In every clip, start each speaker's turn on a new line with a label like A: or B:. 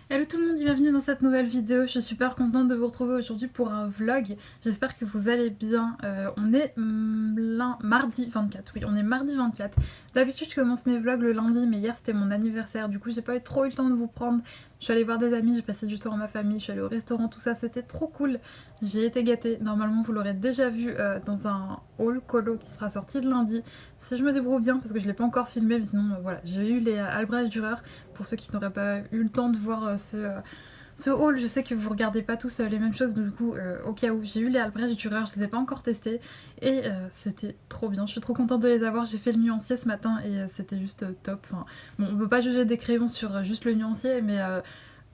A: Hello tout le monde et bienvenue dans cette nouvelle vidéo. Je suis super contente de vous retrouver aujourd'hui pour un vlog. J'espère que vous allez bien. On est mardi 24, oui on est mardi 24. D'habitude je commence mes vlogs le lundi mais hier c'était mon anniversaire. Du coup j'ai pas trop eu le temps de vous prendre. Je suis allée voir des amis, j'ai passé du temps à ma famille, je suis allée au restaurant, tout ça c'était trop cool. J'ai été gâtée. Normalement vous l'aurez déjà vu dans un haul colo qui sera sorti le lundi. Si je me débrouille bien parce que je l'ai pas encore filmé mais sinon voilà. J'ai eu les Albrecht Dürer. Pour ceux qui n'auraient pas eu le temps de voir ce haul, je sais que vous regardez pas tous les mêmes choses, du coup, au cas où, j'ai eu les Albrecht Dürer, je les ai pas encore testés, et c'était trop bien, je suis trop contente de les avoir, j'ai fait le nuancier ce matin, et c'était juste top. Enfin, bon, on peut pas juger des crayons sur juste le nuancier, mais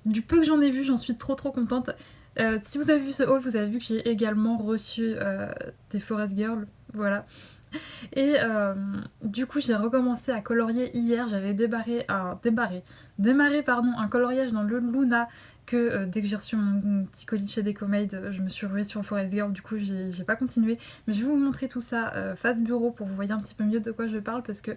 A: du peu que j'en ai vu, j'en suis trop contente. Si vous avez vu ce haul, vous avez vu que j'ai également reçu des Forest Girl, voilà. Et du coup, j'ai recommencé à colorier hier. J'avais démarré un coloriage dans le Luna que dès que j'ai reçu mon petit colis chez Decomade, je me suis ruée sur le Forest Girl. Du coup, j'ai pas continué. Mais je vais vous montrer tout ça face bureau pour que vous voyez un petit peu mieux de quoi je parle parce que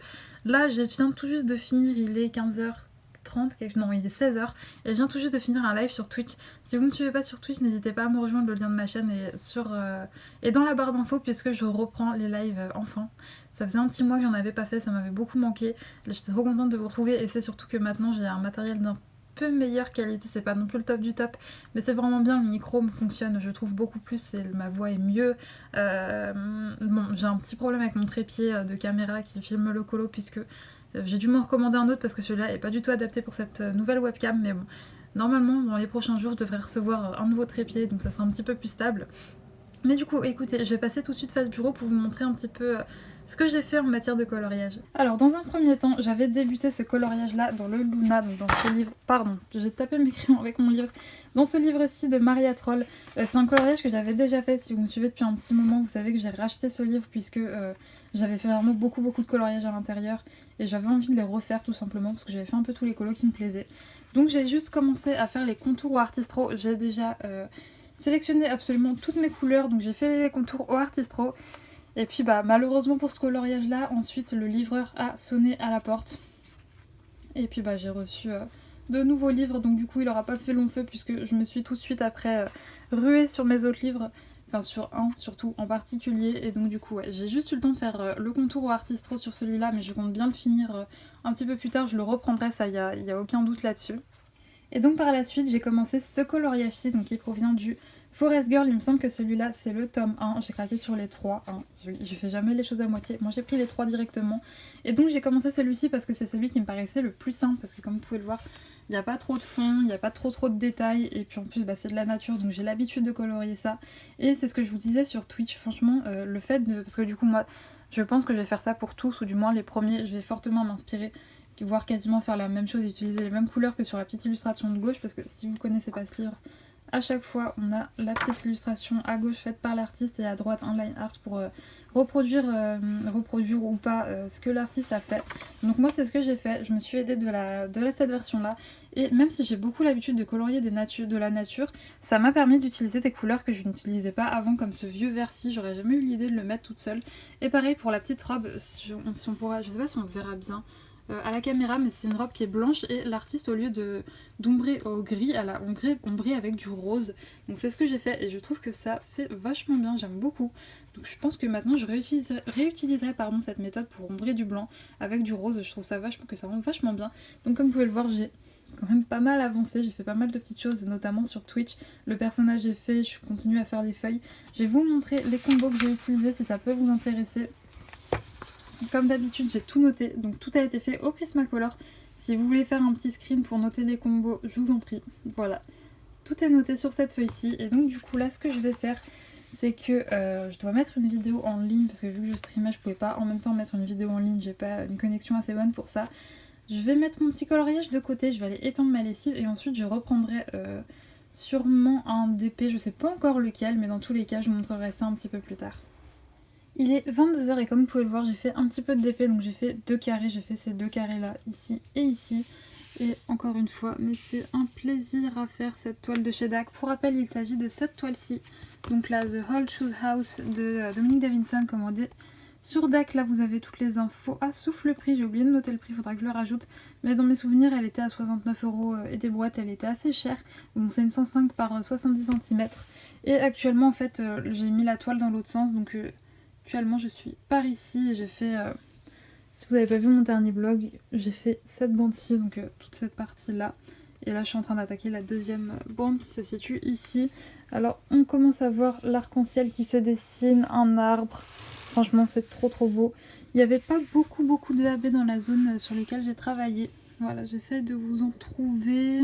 A: là, je viens tout juste de finir. Il est 15h30, non, il est 16h et je viens tout juste de finir un live sur Twitch. Si vous ne me suivez pas sur Twitch, n'hésitez pas à me rejoindre, le lien de ma chaîne est dans la barre d'infos puisque je reprends les lives enfin. Ça faisait un petit mois que j'en avais pas fait, ça m'avait beaucoup manqué. J'étais trop contente de vous retrouver et c'est surtout que maintenant j'ai un matériel d'un peu meilleure qualité, c'est pas non plus le top du top, mais c'est vraiment bien, le micro me fonctionne, je trouve beaucoup plus, et ma voix est mieux. Bon, j'ai un petit problème avec mon trépied de caméra qui filme le colo puisque j'ai dû m'en recommander un autre parce que celui-là est pas du tout adapté pour cette nouvelle webcam, mais bon, normalement dans les prochains jours je devrais recevoir un nouveau trépied, donc ça sera un petit peu plus stable. Mais du coup, écoutez, je vais passer tout de suite face bureau pour vous montrer un petit peu ce que j'ai fait en matière de coloriage. Alors, dans un premier temps, j'avais débuté ce coloriage-là dans le Luna, donc dans ce livre... Pardon, j'ai tapé mes crayons avec mon livre. Dans ce livre-ci de Maria Troll, c'est un coloriage que j'avais déjà fait. Si vous me suivez depuis un petit moment, vous savez que j'ai racheté ce livre puisque j'avais fait vraiment beaucoup de coloriage à l'intérieur. Et j'avais envie de les refaire tout simplement parce que j'avais fait un peu tous les colos qui me plaisaient. Donc j'ai juste commencé à faire les contours au Artistro. J'ai déjà... sélectionné absolument toutes mes couleurs, donc j'ai fait les contours au Artistro. Et puis bah malheureusement pour ce coloriage là, ensuite le livreur a sonné à la porte. Et puis bah j'ai reçu de nouveaux livres, donc du coup il aura pas fait long feu puisque je me suis tout de suite après ruée sur mes autres livres. Enfin sur un surtout en particulier, et donc du coup ouais, j'ai juste eu le temps de faire le contour au Artistro sur celui-là, mais je compte bien le finir un petit peu plus tard, je le reprendrai, ça y a aucun doute là-dessus. Et donc par la suite j'ai commencé ce coloriage-ci, donc qui provient du Forest Girl. Il me semble que celui-là c'est le tome 1, j'ai craqué sur les 3, hein. Je fais jamais les choses à moitié, moi j'ai pris les 3 directement. Et donc j'ai commencé celui-ci parce que c'est celui qui me paraissait le plus simple, parce que comme vous pouvez le voir, il n'y a pas trop de fond, il n'y a pas trop de détails, et puis en plus bah, c'est de la nature, donc j'ai l'habitude de colorier ça. Et c'est ce que je vous disais sur Twitch, franchement, le fait de... Parce que du coup moi, je pense que je vais faire ça pour tous, ou du moins les premiers, je vais fortement m'inspirer, voire quasiment faire la même chose, utiliser les mêmes couleurs que sur la petite illustration de gauche, parce que si vous connaissez pas ce livre, à chaque fois on a la petite illustration à gauche faite par l'artiste et à droite un line art pour reproduire ou pas ce que l'artiste a fait. Donc moi c'est ce que j'ai fait, je me suis aidée de cette version là, et même si j'ai beaucoup l'habitude de colorier de la nature, ça m'a permis d'utiliser des couleurs que je n'utilisais pas avant, comme ce vieux versi, j'aurais jamais eu l'idée de le mettre toute seule. Et pareil pour la petite robe, si on pourra, je sais pas si on verra bien à la caméra, mais c'est une robe qui est blanche et l'artiste au lieu d'ombrer au gris, elle a ombré avec du rose. Donc c'est ce que j'ai fait et je trouve que ça fait vachement bien, j'aime beaucoup. Donc je pense que maintenant je réutiliserai cette méthode pour ombrer du blanc avec du rose, je trouve que ça rend vachement bien. Donc comme vous pouvez le voir, j'ai quand même pas mal avancé, j'ai fait pas mal de petites choses, notamment sur Twitch. Le personnage est fait, je continue à faire des feuilles. Je vais vous montrer les combos que j'ai utilisés si ça peut vous intéresser. Comme d'habitude j'ai tout noté, donc tout a été fait au Prismacolor. Si vous voulez faire un petit screen pour noter les combos, je vous en prie. Voilà, tout est noté sur cette feuille-ci. Et donc du coup là ce que je vais faire, c'est que je dois mettre une vidéo en ligne, parce que vu que je streamais je pouvais pas en même temps mettre une vidéo en ligne, j'ai pas une connexion assez bonne pour ça. Je vais mettre mon petit coloriage de côté, je vais aller étendre ma lessive et ensuite je reprendrai sûrement un DP, je sais pas encore lequel, mais dans tous les cas je vous montrerai ça un petit peu plus tard. Il est 22h et comme vous pouvez le voir, j'ai fait un petit peu de DP, donc j'ai fait 2 carrés, j'ai fait ces 2 carrés là, ici et ici. Et encore une fois, mais c'est un plaisir à faire cette toile de chez DAC. Pour rappel, il s'agit de cette toile-ci, donc là, The Whole Shoes House de Dominique Davidson, commandée Sur DAC, là, vous avez toutes les infos. Ah, sauf le prix, j'ai oublié de noter le prix, faudra que je le rajoute. Mais dans mes souvenirs, elle était à 69 € et des boîtes, elle était assez chère. Bon, c'est une 105 par 70 cm. Et actuellement, en fait, j'ai mis la toile dans l'autre sens. Donc, actuellement, je suis par ici et j'ai fait... si vous n'avez pas vu mon dernier vlog, j'ai fait cette bande-ci, donc toute cette partie-là. Et là, je suis en train d'attaquer la deuxième bande qui se situe ici. Alors, on commence à voir l'arc-en-ciel qui se dessine, un arbre. Franchement, c'est trop trop beau. Il n'y avait pas beaucoup de AB dans la zone sur lesquelles j'ai travaillé. Voilà, j'essaie de vous en trouver.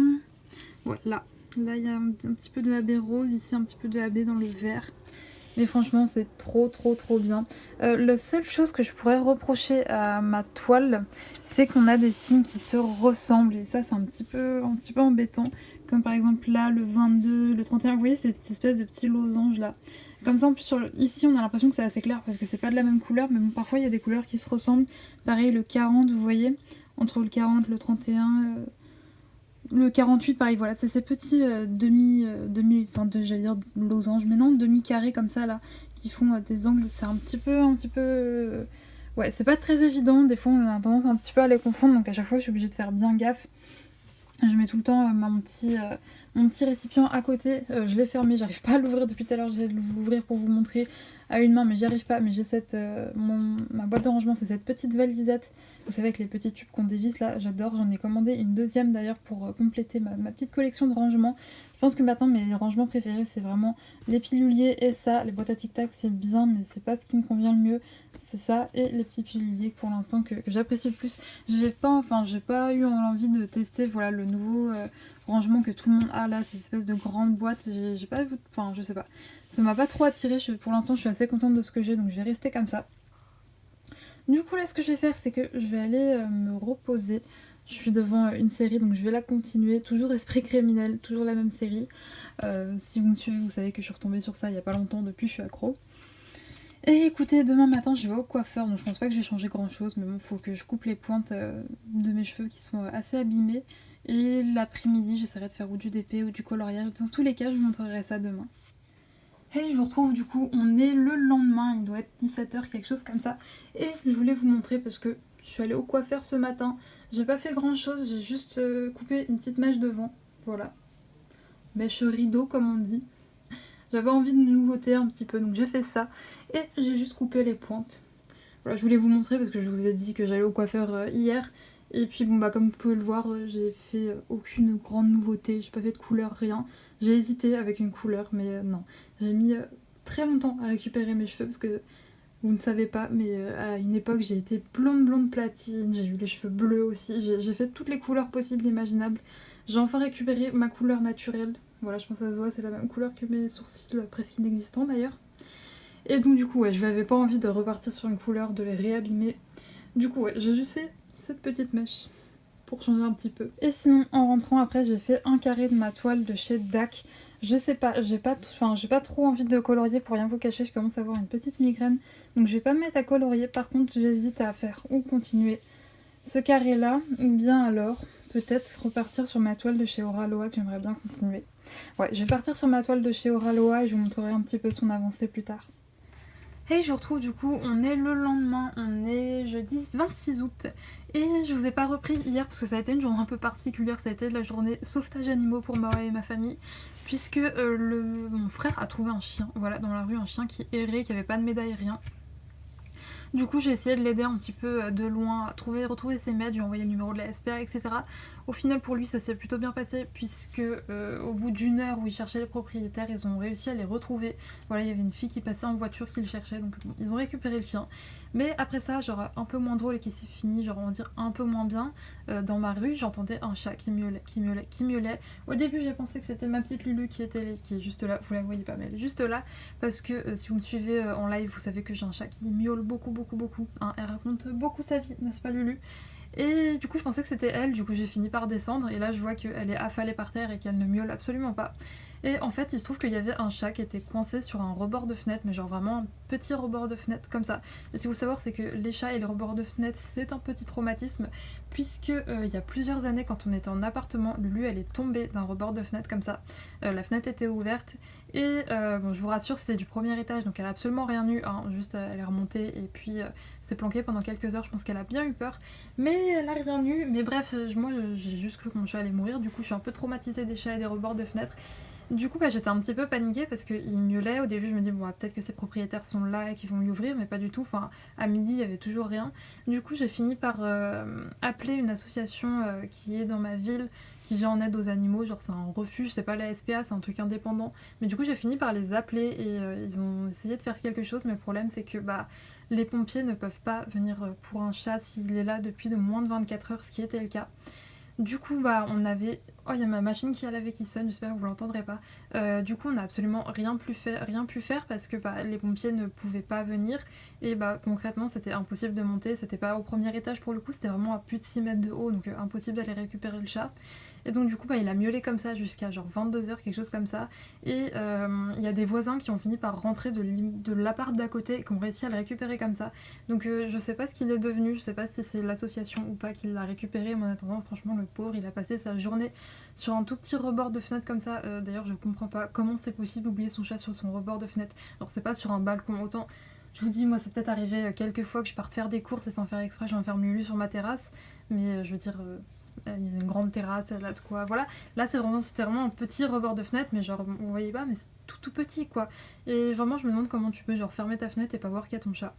A: Voilà, là il y a un petit peu de AB rose, ici un petit peu de AB dans le vert. Mais franchement, c'est trop bien. La seule chose que je pourrais reprocher à ma toile, c'est qu'on a des signes qui se ressemblent. Et ça, c'est un petit peu embêtant. Comme par exemple là, le 22, le 31. Vous voyez cette espèce de petit losange là. Comme ça, en plus, ici, on a l'impression que c'est assez clair parce que c'est pas de la même couleur. Mais bon, parfois, il y a des couleurs qui se ressemblent. Pareil, le 40, vous voyez, entre le 40, le 31... le 48, pareil, voilà, c'est ces petits j'allais dire losanges, mais non, demi-carrés comme ça, là, qui font des angles, c'est un petit peu... Ouais, c'est pas très évident, des fois on a tendance un petit peu à les confondre, donc à chaque fois je suis obligée de faire bien gaffe. Je mets tout le temps mon petit récipient à côté, je l'ai fermé, j'arrive pas à l'ouvrir depuis tout à l'heure, j'essaie de l'ouvrir pour vous montrer à une main, mais j'y arrive pas. Mais j'ai ma boîte de rangement, c'est cette petite valisette, vous savez, avec les petits tubes qu'on dévisse là, j'adore. J'en ai commandé une deuxième d'ailleurs pour compléter ma petite collection de rangement. Je pense que maintenant mes rangements préférés c'est vraiment les piluliers et ça. Les boîtes à tic tac c'est bien, mais c'est pas ce qui me convient le mieux, c'est ça et les petits piluliers pour l'instant que j'apprécie le plus. J'ai pas eu envie de tester, voilà, le nouveau rangement que tout le monde a là, ces espèces de grandes boîtes. J'ai pas vu, enfin je sais pas, ça m'a pas trop attiré. Pour l'instant je suis assez contente de ce que j'ai, donc je vais rester comme ça. Du coup là ce que je vais faire c'est que je vais aller me reposer. Je suis devant une série donc je vais la continuer. Toujours Esprit criminel, toujours la même série. Si vous me suivez vous savez que je suis retombée sur ça il y a pas longtemps, depuis je suis accro. Et écoutez, demain matin je vais au coiffeur, donc je pense pas que je vais changer grand chose, mais bon, faut que je coupe les pointes de mes cheveux qui sont assez abîmés. Et l'après-midi j'essaierai de faire ou du DP ou du coloriage. Dans tous les cas je vous montrerai ça demain. Hey, je vous retrouve du coup, on est le lendemain, il doit être 17h, quelque chose comme ça. Et je voulais vous montrer parce que je suis allée au coiffeur ce matin. J'ai pas fait grand chose, j'ai juste coupé une petite mèche devant. Voilà. Mèche rideau comme on dit. J'avais envie de nouveauté un petit peu, donc j'ai fait ça. Et j'ai juste coupé les pointes. Voilà, je voulais vous montrer parce que je vous ai dit que j'allais au coiffeur hier. Et puis bon bah comme vous pouvez le voir, j'ai fait aucune grande nouveauté, j'ai pas fait de couleur, rien. J'ai hésité avec une couleur, mais non. J'ai mis très longtemps à récupérer mes cheveux parce que vous ne savez pas, mais à une époque j'ai été blonde platine, j'ai eu les cheveux bleus aussi, j'ai fait toutes les couleurs possibles et imaginables. J'ai enfin récupéré ma couleur naturelle. Voilà, je pense que ça se voit, c'est la même couleur que mes sourcils, presque inexistants d'ailleurs. Et donc du coup, ouais, je n'avais pas envie de repartir sur une couleur, de les réabîmer. Du coup, ouais, j'ai juste fait cette petite mèche pour changer un petit peu. Et sinon, en rentrant après, j'ai fait un carré de ma toile de chez DAC. Je sais pas, j'ai pas trop envie de colorier, pour rien vous cacher, je commence à avoir une petite migraine. Donc je vais pas me mettre à colorier, par contre j'hésite à faire ou continuer ce carré là, ou bien alors peut-être repartir sur ma toile de chez Oraloa que j'aimerais bien continuer. Ouais, je vais partir sur ma toile de chez Oraloa et je vous montrerai un petit peu son avancée plus tard. Hey, je vous retrouve du coup, on est le lendemain, on est jeudi 26 août et je vous ai pas repris hier parce que ça a été une journée un peu particulière, ça a été la journée sauvetage animaux pour moi et ma famille puisque mon frère a trouvé un chien, voilà, dans la rue, un chien qui errait, qui avait pas de médaille, rien. Du coup j'ai essayé de l'aider un petit peu de loin à retrouver ses maîtres, j'ai envoyé le numéro de la SPA, etc. Au final pour lui ça s'est plutôt bien passé puisque au bout d'une heure où il cherchait les propriétaires, ils ont réussi à les retrouver. Voilà, il y avait une fille qui passait en voiture qui le cherchait, donc bon, ils ont récupéré le chien. Mais après ça, genre un peu moins drôle et qui s'est fini, genre on va dire un peu moins bien, dans ma rue j'entendais un chat qui miaulait. Au début j'ai pensé que c'était ma petite Lulu qui est juste là, vous la voyez pas mais elle est juste là, parce que si vous me suivez en live vous savez que j'ai un chat qui miaule beaucoup, hein, elle raconte beaucoup sa vie, n'est-ce pas Lulu? Et du coup je pensais que c'était elle, du coup j'ai fini par descendre et là je vois qu'elle est affalée par terre et qu'elle ne miaule absolument pas. Et en fait, il se trouve qu'il y avait un chat qui était coincé sur un rebord de fenêtre, mais genre vraiment un petit rebord de fenêtre comme ça. Et ce qu'il faut savoir, c'est que les chats et les rebords de fenêtre, c'est un petit traumatisme, puisque il y a plusieurs années, quand on était en appartement, Lulu, elle est tombée d'un rebord de fenêtre comme ça. La fenêtre était ouverte, et bon, je vous rassure, c'était du premier étage, donc elle a absolument rien eu, hein, juste elle est remontée, et puis s'est planquée pendant quelques heures, je pense qu'elle a bien eu peur, mais elle a rien eu. Mais bref, moi j'ai juste cru que mon chat allait mourir, du coup je suis un peu traumatisée des chats et des rebords de fenêtre. Du coup, j'étais un petit peu paniquée parce qu'il miaulait. Au début, je me dis, bon, peut-être que ses propriétaires sont là et qu'ils vont lui ouvrir, mais pas du tout. Enfin, à midi, il y avait toujours rien. Du coup, j'ai fini par appeler une association qui est dans ma ville, qui vient en aide aux animaux. Genre, c'est un refuge, c'est pas la SPA, c'est un truc indépendant. Mais du coup, j'ai fini par les appeler et ils ont essayé de faire quelque chose. Mais le problème, c'est que les pompiers ne peuvent pas venir pour un chat s'il est là depuis de moins de 24 heures, ce qui était le cas. Du coup, on avait... Oh, il y a ma machine qui a lavé qui sonne, j'espère que vous l'entendrez pas. Du coup, on n'a absolument rien pu faire parce que les pompiers ne pouvaient pas venir. Et concrètement, c'était impossible de monter. C'était pas au premier étage pour le coup, c'était vraiment à plus de 6 mètres de haut, donc impossible d'aller récupérer le chat. Et donc du coup, il a miaulé comme ça jusqu'à genre 22 heures, quelque chose comme ça. Et il y a des voisins qui ont fini par rentrer de l'appart d'à côté et qui ont réussi à le récupérer comme ça. Donc je sais pas ce qu'il est devenu, je sais pas si c'est l'association ou pas qui l'a récupéré. Mais en attendant, franchement, le pauvre, il a passé sa journée sur un tout petit rebord de fenêtre comme ça. D'ailleurs, je comprends pas comment c'est possible d'oublier son chat sur son rebord de fenêtre. Alors c'est pas sur un balcon, autant... Je vous dis, moi, c'est peut-être arrivé quelques fois que je parte faire des courses et sans faire exprès, j'enferme Lulu sur ma terrasse. Mais je veux dire, il y a une grande terrasse, elle a de quoi. Voilà, là, c'était vraiment un petit rebord de fenêtre, mais genre, vous voyez pas, mais c'est tout petit, quoi. Et vraiment, je me demande comment tu peux, genre, fermer ta fenêtre et pas voir qu'il y a ton chat.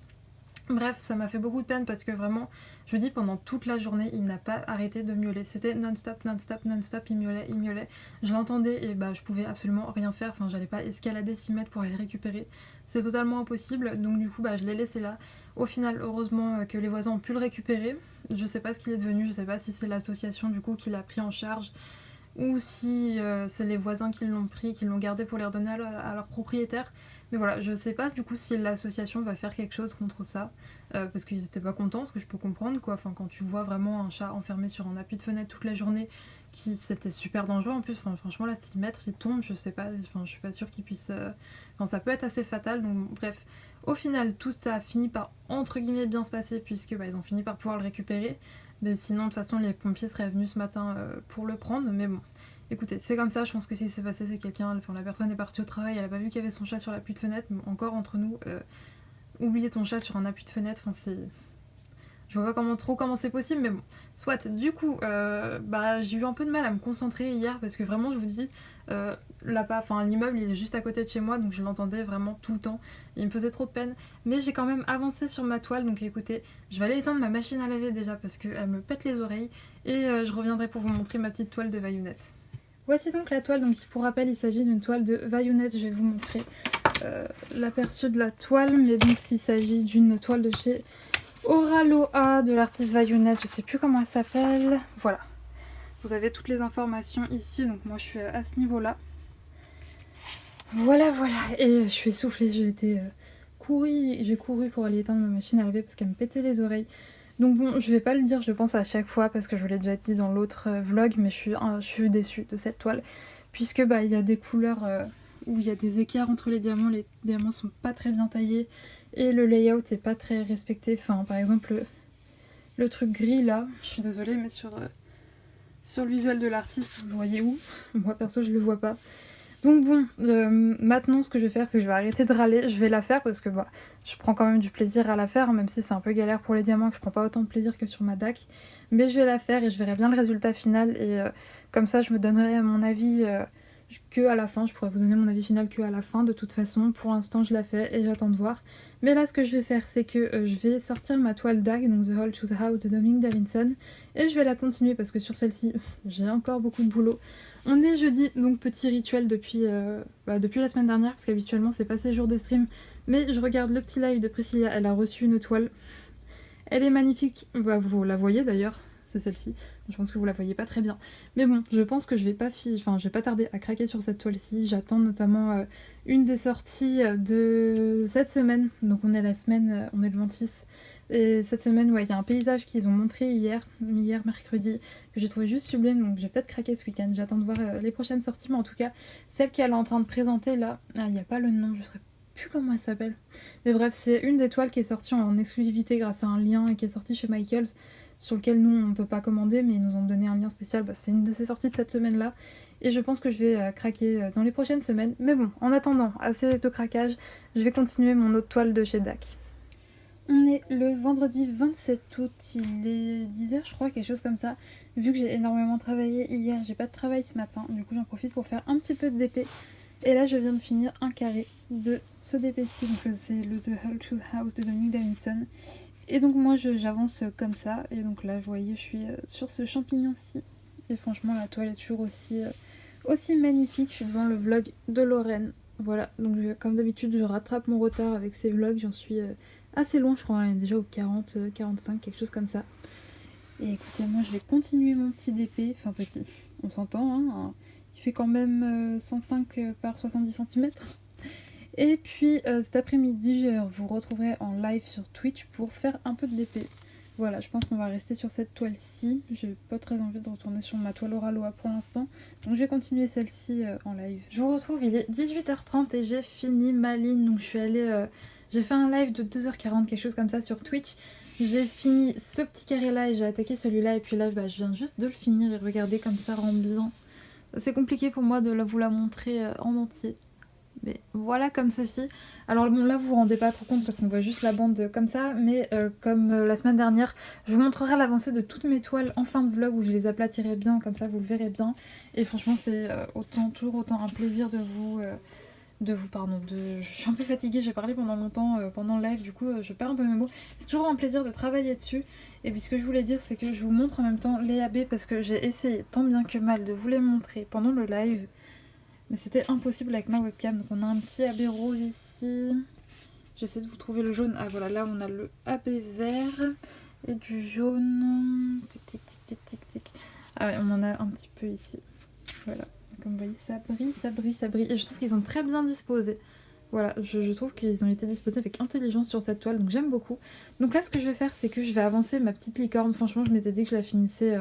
A: Bref, ça m'a fait beaucoup de peine parce que vraiment, je vous dis, pendant toute la journée, il n'a pas arrêté de miauler. C'était non-stop, non-stop, non-stop, il miaulait, il miaulait. Je l'entendais et je pouvais absolument rien faire. Enfin, j'allais pas escalader 6 mètres pour aller le récupérer. C'est totalement impossible. Donc du coup, je l'ai laissé là. Au final, heureusement que les voisins ont pu le récupérer. Je sais pas ce qu'il est devenu, je sais pas si c'est l'association du coup qui l'a pris en charge ou si c'est les voisins qui l'ont pris, qui l'ont gardé pour les redonner à leur propriétaire. Mais voilà, je sais pas du coup si l'association va faire quelque chose contre ça, parce qu'ils étaient pas contents, ce que je peux comprendre quoi. Enfin, quand tu vois vraiment un chat enfermé sur un appui de fenêtre toute la journée, c'était super dangereux en plus. Enfin, franchement, là, 6 mètres, il tombe, je sais pas, enfin, je suis pas sûre qu'il puisse. Enfin, ça peut être assez fatal, donc bref. Au final, tout ça a fini par entre guillemets bien se passer, puisque ils ont fini par pouvoir le récupérer. Mais sinon, de toute façon, les pompiers seraient venus ce matin pour le prendre, mais bon. Écoutez, c'est comme ça, je pense que ce qui s'est passé, c'est quelqu'un, enfin la personne est partie au travail, elle a pas vu qu'il y avait son chat sur l'appui de fenêtre, mais encore entre nous, oublier ton chat sur un appui de fenêtre, enfin c'est... Je vois pas comment c'est possible, mais bon. Soit, du coup, j'ai eu un peu de mal à me concentrer hier, parce que vraiment, je vous dis, l'immeuble, il est juste à côté de chez moi, donc je l'entendais vraiment tout le temps. Il me faisait trop de peine, mais j'ai quand même avancé sur ma toile, donc écoutez, je vais aller éteindre ma machine à laver déjà, parce qu'elle me pète les oreilles, et je reviendrai pour vous montrer ma petite toile de Vaillunette. Voici donc la toile, donc pour rappel il s'agit d'une toile de Vaillunette, je vais vous montrer l'aperçu de la toile, mais donc il s'agit d'une toile de chez Oraloa, de l'artiste Vaillunette, je sais plus comment elle s'appelle, voilà. Vous avez toutes les informations ici, donc moi je suis à ce niveau-là. Voilà, et je suis essoufflée, j'ai couru pour aller éteindre ma machine à laver parce qu'elle me pétait les oreilles. Donc bon, je vais pas le dire, je pense à chaque fois parce que je vous l'ai déjà dit dans l'autre vlog, mais je suis déçue de cette toile puisque il y a des couleurs où il y a des écarts entre les diamants sont pas très bien taillés et le layout est pas très respecté. Enfin, par exemple, le truc gris là, je suis désolée, mais sur le visuel de l'artiste, vous le voyez où? Moi perso, je le vois pas. Donc bon, maintenant ce que je vais faire, c'est que je vais arrêter de râler, je vais la faire parce que je prends quand même du plaisir à la faire, même si c'est un peu galère pour les diamants, que je prends pas autant de plaisir que sur ma DAC. Mais je vais la faire et je verrai bien le résultat final et comme ça je me donnerai mon avis que à la fin, je pourrais vous donner mon avis final que à la fin de toute façon. Pour l'instant je la fais et j'attends de voir. Mais là ce que je vais faire c'est que je vais sortir ma toile DAC, donc The Hall to the House de Dominique Davidson, et je vais la continuer parce que sur celle-ci j'ai encore beaucoup de boulot. On est jeudi, donc petit rituel depuis la semaine dernière, parce qu'habituellement c'est pas ces jours de stream, mais je regarde le petit live de Priscilla, elle a reçu une toile. Elle est magnifique, vous la voyez d'ailleurs, c'est celle-ci, je pense que vous la voyez pas très bien. Mais bon, je pense que je vais pas tarder à craquer sur cette toile-ci, j'attends notamment une des sorties de cette semaine, donc on est le 26 Et cette semaine, ouais, il y a un paysage qu'ils ont montré hier mercredi, que j'ai trouvé juste sublime, donc j'ai peut-être craqué ce week-end. J'attends de voir les prochaines sorties, mais en tout cas, celle qu'elle est en train de présenter là, il n'y a pas le nom, je ne sais plus comment elle s'appelle. Mais bref, c'est une des toiles qui est sortie en exclusivité grâce à un lien et qui est sortie chez Michaels, sur lequel nous on ne peut pas commander, mais ils nous ont donné un lien spécial. Bah, c'est une de ces sorties de cette semaine-là. Et je pense que je vais craquer dans les prochaines semaines. Mais bon, en attendant, assez de craquage, je vais continuer mon autre toile de chez DAC. On est le vendredi 27 août, il est 10h je crois, quelque chose comme ça. Vu que j'ai énormément travaillé hier, j'ai pas de travail ce matin, du coup j'en profite pour faire un petit peu de DP. Et là je viens de finir un carré de ce DP-ci, donc c'est le The Hull Shoe House de Dominique Davidson. Et donc moi j'avance comme ça, et donc là vous voyez je suis sur ce champignon-ci. Et franchement la toile est toujours aussi magnifique, je suis devant le vlog de Lorraine. Voilà, donc comme d'habitude je rattrape mon retard avec ces vlogs, j'en suis assez loin, je crois qu'on est déjà au 40, 45, quelque chose comme ça. Et écoutez, moi je vais continuer mon petit DP, enfin petit, on s'entend, hein, il fait quand même 105 par 70 cm. Et puis cet après-midi, je vous retrouverai en live sur Twitch pour faire un peu de DP. Voilà, je pense qu'on va rester sur cette toile-ci. J'ai pas très envie de retourner sur ma toile Oraloa pour l'instant. Donc je vais continuer celle-ci en live. Je vous retrouve, il est 18h30 et j'ai fini ma ligne. Donc je suis allée... j'ai fait un live de 2h40, quelque chose comme ça sur Twitch. J'ai fini ce petit carré-là et j'ai attaqué celui-là. Et puis là, bah, je viens juste de le finir et regarder comme ça rend bien. C'est compliqué pour moi de vous la montrer en entier. Mais voilà comme ceci. Alors bon là vous vous rendez pas trop compte parce qu'on voit juste la bande comme ça, mais comme la semaine dernière, je vous montrerai l'avancée de toutes mes toiles en fin de vlog où je les aplatirai bien, comme ça vous le verrez bien. Et franchement c'est toujours autant un plaisir je suis un peu fatiguée, j'ai parlé pendant longtemps pendant le live, du coup je perds un peu mes mots. C'est toujours un plaisir de travailler dessus. Et puis ce que je voulais dire c'est que je vous montre en même temps les AB parce que j'ai essayé tant bien que mal de vous les montrer pendant le live. Mais c'était impossible avec ma webcam. Donc on a un petit AB rose ici. J'essaie de vous trouver le jaune. Ah voilà, là on a le AB vert et du jaune. Tic tic tic tic tic tic. Ah ouais, on en a un petit peu ici. Voilà. Comme vous voyez, ça brille, ça brille, ça brille. Et je trouve qu'ils ont très bien disposé. Voilà, je trouve qu'ils ont été disposés avec intelligence sur cette toile, donc j'aime beaucoup. Donc là, ce que je vais faire, c'est que je vais avancer ma petite licorne. Franchement, je m'étais dit que je la finissais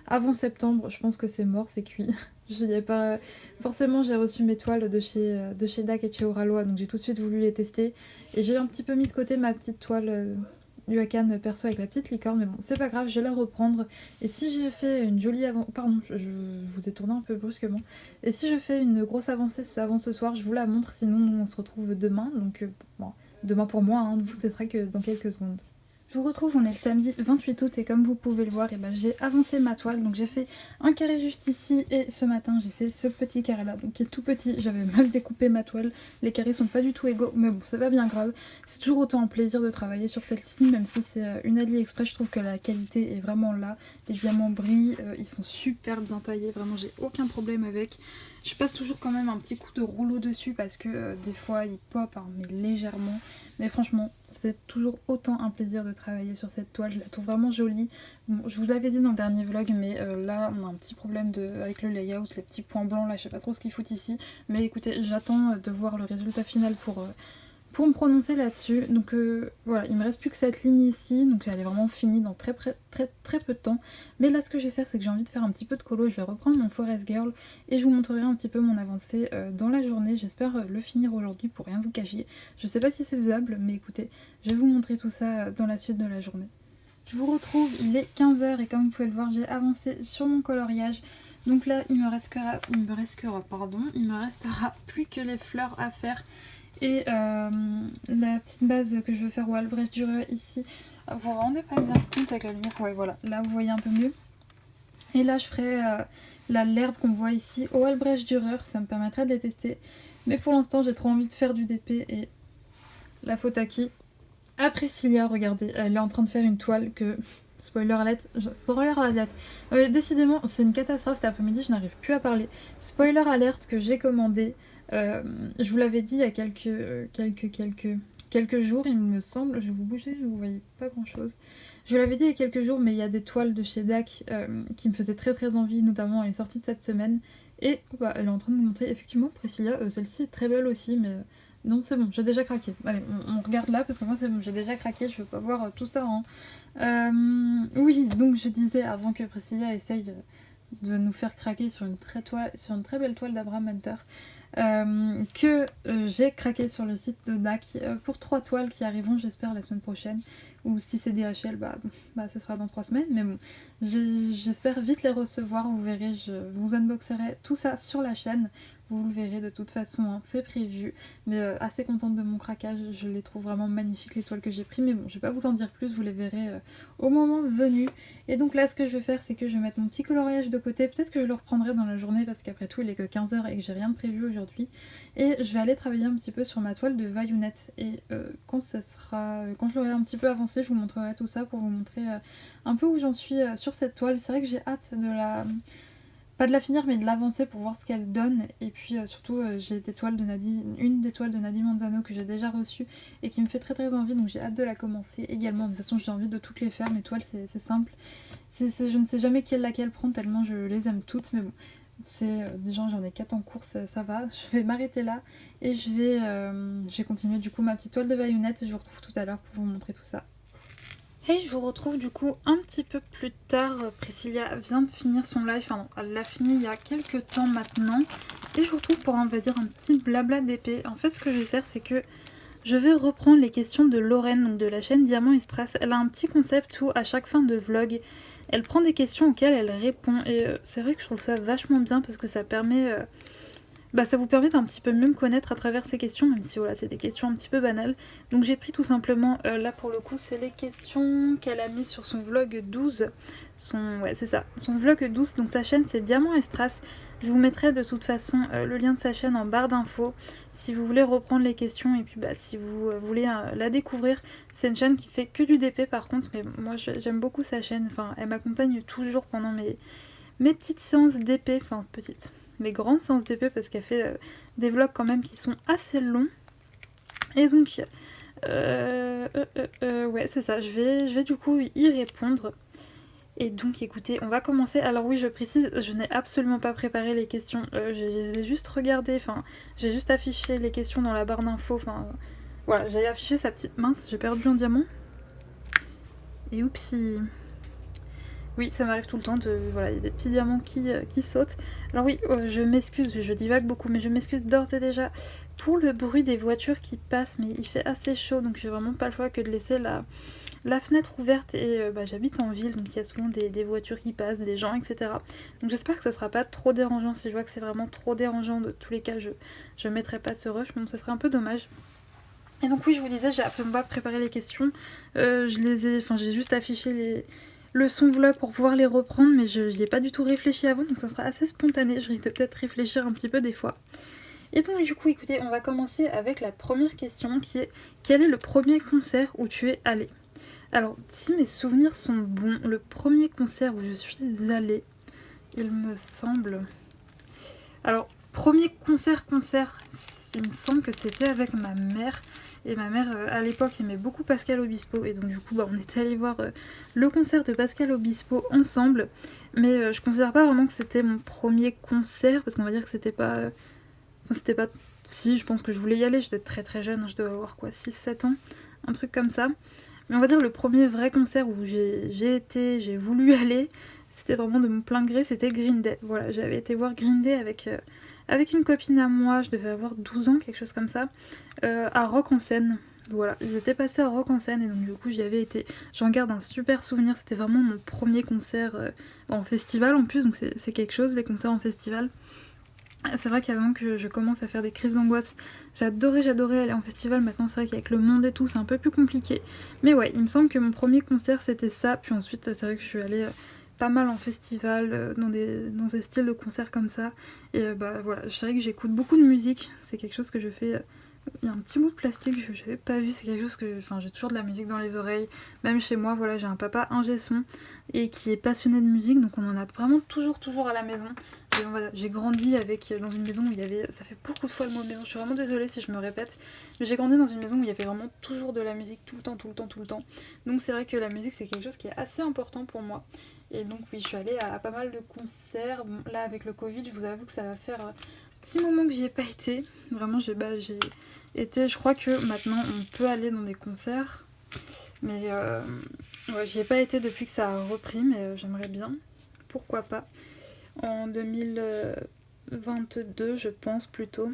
A: avant septembre. Je pense que c'est mort, c'est cuit. J'y ai pas... Forcément, j'ai reçu mes toiles de chez DAC et de chez Oraloa, donc j'ai tout de suite voulu les tester. Et j'ai un petit peu mis de côté ma petite toile du Hakan perso avec la petite licorne, mais bon, c'est pas grave, je vais la reprendre. Et si j'ai fait une jolie avancée... Pardon, je vous ai tourné un peu brusquement. Et si je fais une grosse avancée avant ce soir, je vous la montre, sinon nous on se retrouve demain. Donc bon, demain pour moi, hein, vous ce sera que dans quelques secondes. Je vous retrouve, on est le samedi 28 août et comme vous pouvez le voir, j'ai avancé ma toile. Donc j'ai fait un carré juste ici et ce matin j'ai fait ce petit carré là, donc qui est tout petit. J'avais mal découpé ma toile, les carrés sont pas du tout égaux, mais bon c'est pas bien grave. C'est toujours autant un plaisir de travailler sur celle-ci, même si c'est une AliExpress, je trouve que la qualité est vraiment là. Les diamants brillent, ils sont super bien taillés, vraiment j'ai aucun problème avec. Je passe toujours quand même un petit coup de rouleau dessus parce que des fois il pop, hein, mais légèrement. Mais franchement, c'est toujours autant un plaisir de travailler sur cette toile. Je la trouve vraiment jolie. Bon, je vous l'avais dit dans le dernier vlog, mais là on a un petit problème avec le layout, les petits points blancs là, je sais pas trop ce qu'ils foutent ici. Mais écoutez, j'attends de voir le résultat final pour me prononcer là-dessus. Donc voilà, il me reste plus que cette ligne ici, donc elle est vraiment finie dans très peu de temps. Mais là ce que je vais faire, c'est que j'ai envie de faire un petit peu de colo, je vais reprendre mon Forest Girl et je vous montrerai un petit peu mon avancée dans la journée. J'espère le finir aujourd'hui pour rien vous cacher. Je sais pas si c'est faisable, mais écoutez, je vais vous montrer tout ça dans la suite de la journée. Je vous retrouve, il est 15h et comme vous pouvez le voir, j'ai avancé sur mon coloriage. Donc là, il me restera plus que les fleurs à faire. Et la petite base que je veux faire au Albrecht Dürer ici, vous vous rendez pas bien compte avec la lumière, ouais voilà, là vous voyez un peu mieux. Et là je ferai l'herbe qu'on voit ici au Albrecht Dürer, ça me permettrait de les tester. Mais pour l'instant j'ai trop envie de faire du DP et la faute à qui? À Priscilla, regardez, elle est en train de faire une toile que... Spoiler alert, décidément c'est une catastrophe cet après-midi, je n'arrive plus à parler. Spoiler alert que j'ai commandé. Je vous l'avais dit il y a quelques jours, il me semble. Je vais vous bouger, vous voyez pas grand chose. Je vous l'avais dit il y a quelques jours, mais il y a des toiles de chez DAC qui me faisaient très envie, notamment elle est sortie de cette semaine. Et bah, elle est en train de me montrer, effectivement, Priscilla, celle-ci est très belle aussi, mais Non, c'est bon, j'ai déjà craqué. Allez, on regarde là parce que moi c'est bon, j'ai déjà craqué, je veux pas voir tout ça. Hein. Oui, donc je disais avant que Priscilla essaye de nous faire craquer sur sur une très belle toile d'Abraham Hunter, que j'ai craqué sur le site de NAC pour 3 toiles qui arriveront, j'espère, la semaine prochaine. Ou si c'est DHL, bah ça sera dans 3 semaines. Mais bon, j'espère vite les recevoir. Vous verrez, je vous unboxerai tout ça sur la chaîne. Vous le verrez de toute façon, hein, c'est prévu. Mais assez contente de mon craquage, je les trouve vraiment magnifiques les toiles que j'ai pris. Mais bon, je vais pas vous en dire plus, vous les verrez au moment venu. Et donc là, ce que je vais faire, c'est que je vais mettre mon petit coloriage de côté. Peut-être que je le reprendrai dans la journée parce qu'après tout, il est que 15h et que j'ai rien de prévu aujourd'hui. Et je vais aller travailler un petit peu sur ma toile de Vaillunette. Et quand je l'aurai un petit peu avancé, je vous montrerai tout ça pour vous montrer un peu où j'en suis sur cette toile. C'est vrai que j'ai hâte de la... Pas de la finir, mais de l'avancer pour voir ce qu'elle donne. Et puis surtout, j'ai une des toiles de Nadine Manzano que j'ai déjà reçue et qui me fait très très envie. Donc j'ai hâte de la commencer également. De toute façon, j'ai envie de toutes les faire. Mes toiles, c'est simple. Je ne sais jamais laquelle prendre tellement je les aime toutes. Mais bon, déjà j'en ai 4 en cours, ça va. Je vais m'arrêter là. Et je vais continuer du coup ma petite toile de baïonnette. Et je vous retrouve tout à l'heure pour vous montrer tout ça. Et je vous retrouve du coup un petit peu plus tard. Priscilla vient de finir son live, enfin non, elle l'a fini il y a quelques temps maintenant. Et je vous retrouve pour, on va dire, un petit blabla d'épée. En fait, ce que je vais faire, c'est que je vais reprendre les questions de Lorraine, donc de la chaîne Diamant et Strass. Elle a un petit concept où à chaque fin de vlog, elle prend des questions auxquelles elle répond. Et c'est vrai que je trouve ça vachement bien parce que ça permet... ça vous permet d'un petit peu mieux me connaître à travers ces questions, même si voilà, c'est des questions un petit peu banales. Donc j'ai pris tout simplement, là pour le coup, c'est les questions qu'elle a mises sur son vlog 12. Ouais, c'est ça, son vlog 12, donc sa chaîne c'est Diamant et Strass. Je vous mettrai de toute façon le lien de sa chaîne en barre d'infos si vous voulez reprendre les questions et puis si vous voulez la découvrir. C'est une chaîne qui fait que du DP par contre, mais moi j'aime beaucoup sa chaîne, enfin elle m'accompagne toujours pendant mes petites séances d'épée, enfin petites, mes grandes séances d'épée parce qu'elle fait des vlogs quand même qui sont assez longs. Et donc, ouais c'est ça, je vais du coup y répondre. Et donc écoutez, on va commencer. Alors oui, je précise, je n'ai absolument pas préparé les questions, je les ai juste regardées, enfin j'ai juste affiché les questions dans la barre d'infos, enfin voilà, j'ai affiché sa petite... Mince, j'ai perdu un diamant. Et oupsie. Oui, ça m'arrive tout le temps, voilà, il y a des petits diamants qui sautent. Alors oui, je m'excuse, je divague beaucoup, mais je m'excuse d'ores et déjà pour le bruit des voitures qui passent, mais il fait assez chaud, donc j'ai vraiment pas le choix que de laisser la fenêtre ouverte. Et j'habite en ville, donc il y a souvent des voitures qui passent, des gens, etc. Donc j'espère que ça sera pas trop dérangeant. Si je vois que c'est vraiment trop dérangeant, de tous les cas, je mettrai pas ce rush, donc ça serait un peu dommage. Et donc oui, je vous disais, j'ai absolument pas préparé les questions, j'ai juste affiché le son vlog pour pouvoir les reprendre, mais je n'y ai pas du tout réfléchi avant, donc ça sera assez spontané, je risque de peut-être réfléchir un petit peu des fois. Et donc du coup, écoutez, on va commencer avec la première question qui est: quel est le premier concert où tu es allée? Alors, si mes souvenirs sont bons, le premier concert où je suis allée, il me semble... Alors, premier concert, il me semble que c'était avec ma mère. Et ma mère, à l'époque, aimait beaucoup Pascal Obispo. Et donc, du coup, on était allé voir le concert de Pascal Obispo ensemble. Mais je considère pas vraiment que c'était mon premier concert. Parce qu'on va dire que c'était pas... c'était pas... Si, je pense que je voulais y aller. J'étais très très jeune. Je devais avoir quoi, 6-7 ans. Un truc comme ça. Mais on va dire le premier vrai concert où j'ai voulu aller. C'était vraiment de mon plein gré. C'était Green Day. Voilà, j'avais été voir Green Day avec une copine à moi, je devais avoir 12 ans, quelque chose comme ça, à Rock en Seine. Voilà, ils étaient passés à Rock en Seine et donc du coup j'y avais été. J'en garde un super souvenir, c'était vraiment mon premier concert en festival en plus, donc c'est quelque chose les concerts en festival. C'est vrai qu'avant que je commence à faire des crises d'angoisse, j'adorais aller en festival. Maintenant c'est vrai qu'avec le monde et tout c'est un peu plus compliqué. Mais ouais, il me semble que mon premier concert c'était ça, puis ensuite c'est vrai que je suis allée... pas mal en festival, dans des styles de concerts comme ça. Et voilà, je dirais que j'écoute beaucoup de musique, c'est quelque chose que je fais... Il y a un petit bout de plastique, je n'avais pas vu, c'est quelque chose que... Enfin, j'ai toujours de la musique dans les oreilles, même chez moi, voilà, j'ai un papa ingé son, et qui est passionné de musique, donc on en a vraiment toujours à la maison. J'ai grandi dans une maison où il y avait... Ça fait beaucoup de fois le mot maison, je suis vraiment désolée si je me répète, mais j'ai grandi dans une maison où il y avait vraiment toujours de la musique, tout le temps. Donc c'est vrai que la musique c'est quelque chose qui est assez important pour moi. Et donc oui, je suis allée à pas mal de concerts. Bon, là avec le Covid, je vous avoue que ça va faire petit moment que j'y ai pas été. Vraiment, j'ai été, je crois que maintenant on peut aller dans des concerts. Mais ouais, j'y ai pas été depuis que ça a repris, mais j'aimerais bien. Pourquoi pas. En 2022, je pense plutôt.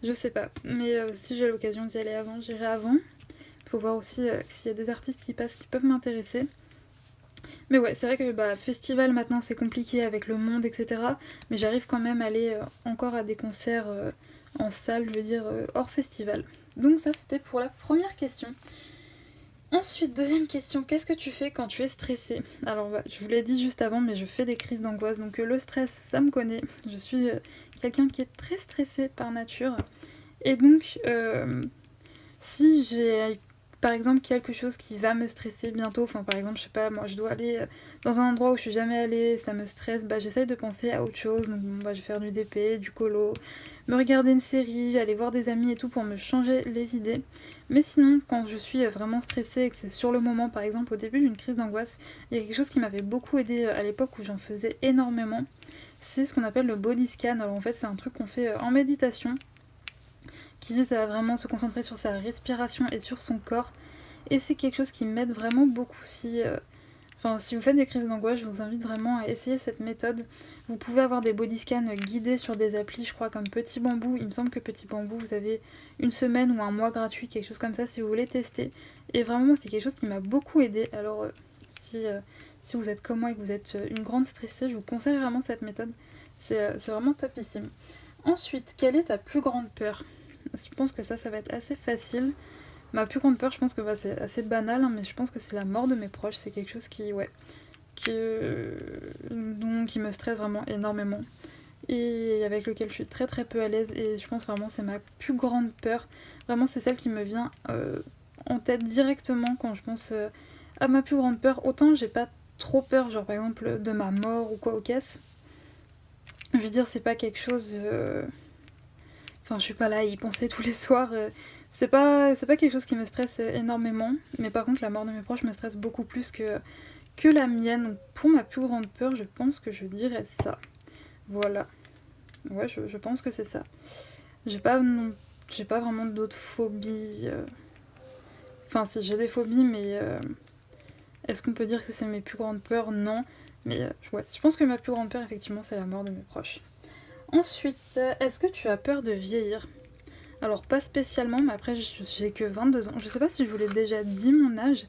A: Je sais pas. Mais si j'ai l'occasion d'y aller avant, j'irai avant. Faut voir aussi s'il y a des artistes qui passent qui peuvent m'intéresser. Mais ouais, c'est vrai que festival maintenant c'est compliqué avec le monde, etc. Mais j'arrive quand même à aller encore à des concerts en salle, je veux dire hors festival. Donc ça c'était pour la première question. Ensuite, deuxième question, qu'est-ce que tu fais quand tu es stressée? Alors je vous l'ai dit juste avant, mais je fais des crises d'angoisse, donc le stress, ça me connaît. Je suis quelqu'un qui est très stressé par nature. Et donc, si j'ai par exemple quelque chose qui va me stresser bientôt, enfin par exemple je sais pas, moi je dois aller dans un endroit où je suis jamais allée, ça me stresse, j'essaye de penser à autre chose, donc je vais faire du DP, du colo, me regarder une série, aller voir des amis et tout pour me changer les idées. Mais sinon quand je suis vraiment stressée et que c'est sur le moment, par exemple au début d'une crise d'angoisse, il y a quelque chose qui m'avait beaucoup aidé à l'époque où j'en faisais énormément, c'est ce qu'on appelle le body scan. Alors en fait c'est un truc qu'on fait en méditation, qui vise à vraiment se concentrer sur sa respiration et sur son corps. Et c'est quelque chose qui m'aide vraiment beaucoup. Si vous faites des crises d'angoisse, je vous invite vraiment à essayer cette méthode. Vous pouvez avoir des body scans guidés sur des applis, je crois, comme Petit Bambou. Il me semble que Petit Bambou, vous avez une semaine ou un mois gratuit, quelque chose comme ça, si vous voulez tester. Et vraiment, c'est quelque chose qui m'a beaucoup aidé. Alors, si vous êtes comme moi et que vous êtes une grande stressée, je vous conseille vraiment cette méthode. C'est vraiment topissime. Ensuite, quelle est ta plus grande peur? Je pense que ça va être assez facile. Ma plus grande peur, je pense que c'est assez banal, hein, mais je pense que c'est la mort de mes proches. C'est quelque chose qui me stresse vraiment énormément. Et avec lequel je suis très très peu à l'aise. Et je pense vraiment que c'est ma plus grande peur. Vraiment, c'est celle qui me vient en tête directement quand je pense à ma plus grande peur. Autant j'ai pas trop peur, genre par exemple de ma mort ou quoi au caisse. Je veux dire, c'est pas quelque chose... Enfin, je suis pas là à y penser tous les soirs. C'est pas quelque chose qui me stresse énormément. Mais par contre, la mort de mes proches me stresse beaucoup plus que la mienne. Donc, pour ma plus grande peur, je pense que je dirais ça. Voilà. Ouais, je pense que c'est ça. J'ai pas vraiment d'autres phobies. Enfin, si, j'ai des phobies, mais est-ce qu'on peut dire que c'est mes plus grandes peurs? Non. Mais ouais, je pense que ma plus grande peur, effectivement, c'est la mort de mes proches. Ensuite, est-ce que tu as peur de vieillir? Alors pas spécialement, mais après j'ai que 22 ans. Je sais pas si je vous l'ai déjà dit mon âge,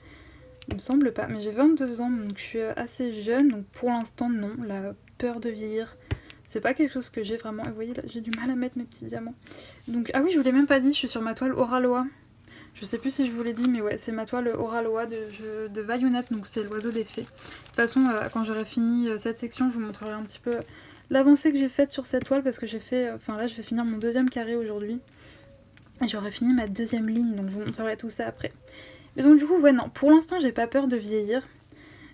A: il me semble pas, mais j'ai 22 ans, donc je suis assez jeune, donc pour l'instant non, la peur de vieillir, c'est pas quelque chose que j'ai vraiment. Et vous voyez là, j'ai du mal à mettre mes petits diamants. Donc, ah oui, je vous l'ai même pas dit, je suis sur ma toile Oraloa. Je sais plus si je vous l'ai dit, mais ouais, c'est ma toile Oraloa de Vayonat, donc c'est l'oiseau des fées. De toute façon, quand j'aurai fini cette section, je vous montrerai un petit peu l'avancée que j'ai faite sur cette toile, parce que j'ai fait, là je vais finir mon deuxième carré aujourd'hui. Et j'aurai fini ma deuxième ligne, donc je vous montrerai tout ça après. Et donc du coup, ouais, non, pour l'instant j'ai pas peur de vieillir.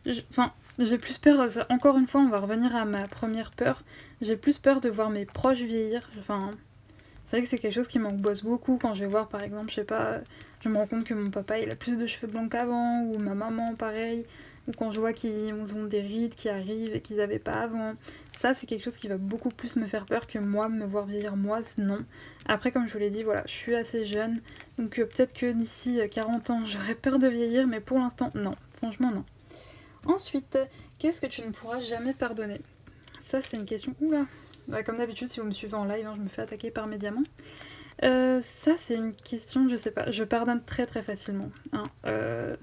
A: J'ai plus peur, encore une fois on va revenir à ma première peur, j'ai plus peur de voir mes proches vieillir. C'est vrai que c'est quelque chose qui m'angoisse beaucoup quand je vais voir par exemple, je sais pas, je me rends compte que mon papa il a plus de cheveux blancs qu'avant, ou ma maman pareil, ou quand je vois qu'ils ont des rides qui arrivent et qu'ils avaient pas avant. Ça c'est quelque chose qui va beaucoup plus me faire peur que moi, me voir vieillir moi, non. Après comme je vous l'ai dit, voilà, je suis assez jeune, donc peut-être que d'ici 40 ans j'aurais peur de vieillir, mais pour l'instant non, franchement non. Ensuite, qu'est-ce que tu ne pourras jamais pardonner? Ça c'est une question, oula, comme d'habitude si vous me suivez en live, je me fais attaquer par mes diamants. Ça c'est une question, je sais pas, je pardonne très très facilement. Je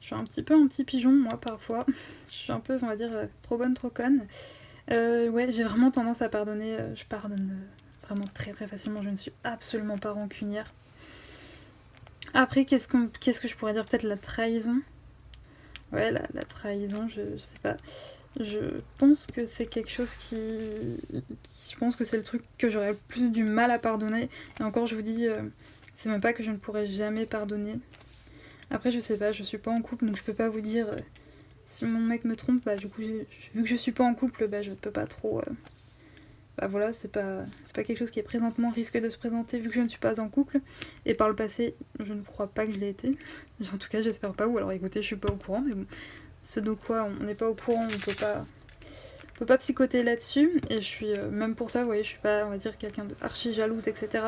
A: suis un petit peu un petit pigeon moi parfois, je suis un peu on va dire trop bonne trop conne. Ouais, j'ai vraiment tendance à pardonner, je pardonne vraiment très très facilement, je ne suis absolument pas rancunière. Après qu'est-ce que je pourrais dire, peut-être la trahison. Ouais, la trahison, je sais pas. Je pense que c'est quelque chose je pense que c'est le truc que j'aurais le plus du mal à pardonner. Et encore, je vous dis, c'est même pas que je ne pourrais jamais pardonner. Après, je sais pas, je suis pas en couple, donc je peux pas vous dire si mon mec me trompe. Du coup, vu que je suis pas en couple, je peux pas trop. Voilà, c'est pas quelque chose qui est présentement risque de se présenter vu que je ne suis pas en couple. Et par le passé, je ne crois pas que je l'ai été. En tout cas, j'espère pas. Ou alors écoutez, je suis pas au courant, mais bon. Ce de quoi on n'est pas au courant, peut pas psychoter là-dessus, et je suis, même pour ça, vous voyez, je suis pas, on va dire, quelqu'un de archi jalouse, etc.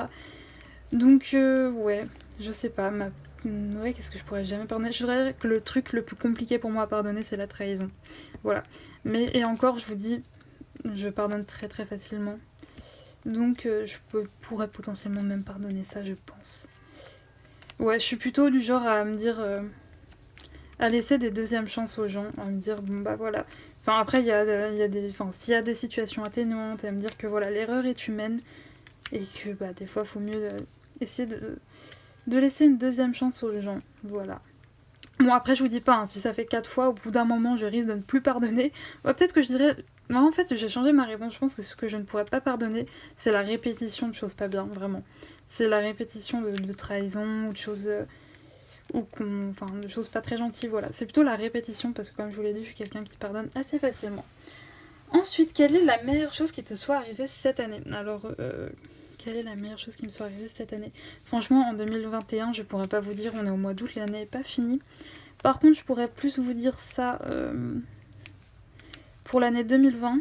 A: Donc, ouais, je sais pas, ouais, qu'est-ce que je pourrais jamais pardonner? Je dirais que le truc le plus compliqué pour moi à pardonner, c'est la trahison. Voilà. Mais, et encore, je vous dis, je pardonne très très facilement. Donc, pourrais potentiellement même pardonner ça, je pense. Ouais, je suis plutôt du genre à me dire, à laisser des deuxièmes chances aux gens, à me dire, bon bah voilà. Enfin, après, s'il y a des situations atténuantes, à me dire que voilà, l'erreur est humaine, et que bah, des fois, il faut mieux essayer de laisser une deuxième chance aux gens. Voilà. Bon, après, je vous dis pas, hein, si ça fait 4 fois, au bout d'un moment, je risque de ne plus pardonner. Ouais, peut-être que je dirais. Moi, en fait, j'ai changé ma réponse. Je pense que ce que je ne pourrais pas pardonner, c'est la répétition de choses pas bien, vraiment. C'est la répétition de trahison ou de choses. Enfin, de choses pas très gentilles, voilà. C'est plutôt la répétition, parce que comme je vous l'ai dit, je suis quelqu'un qui pardonne assez facilement. Ensuite, quelle est la meilleure chose qui te soit arrivée cette année? Alors, quelle est la meilleure chose qui me soit arrivée cette année? Franchement, en 2021, je pourrais pas vous dire, on est au mois d'août, l'année n'est pas finie. Par contre, je pourrais plus vous dire ça pour l'année 2020.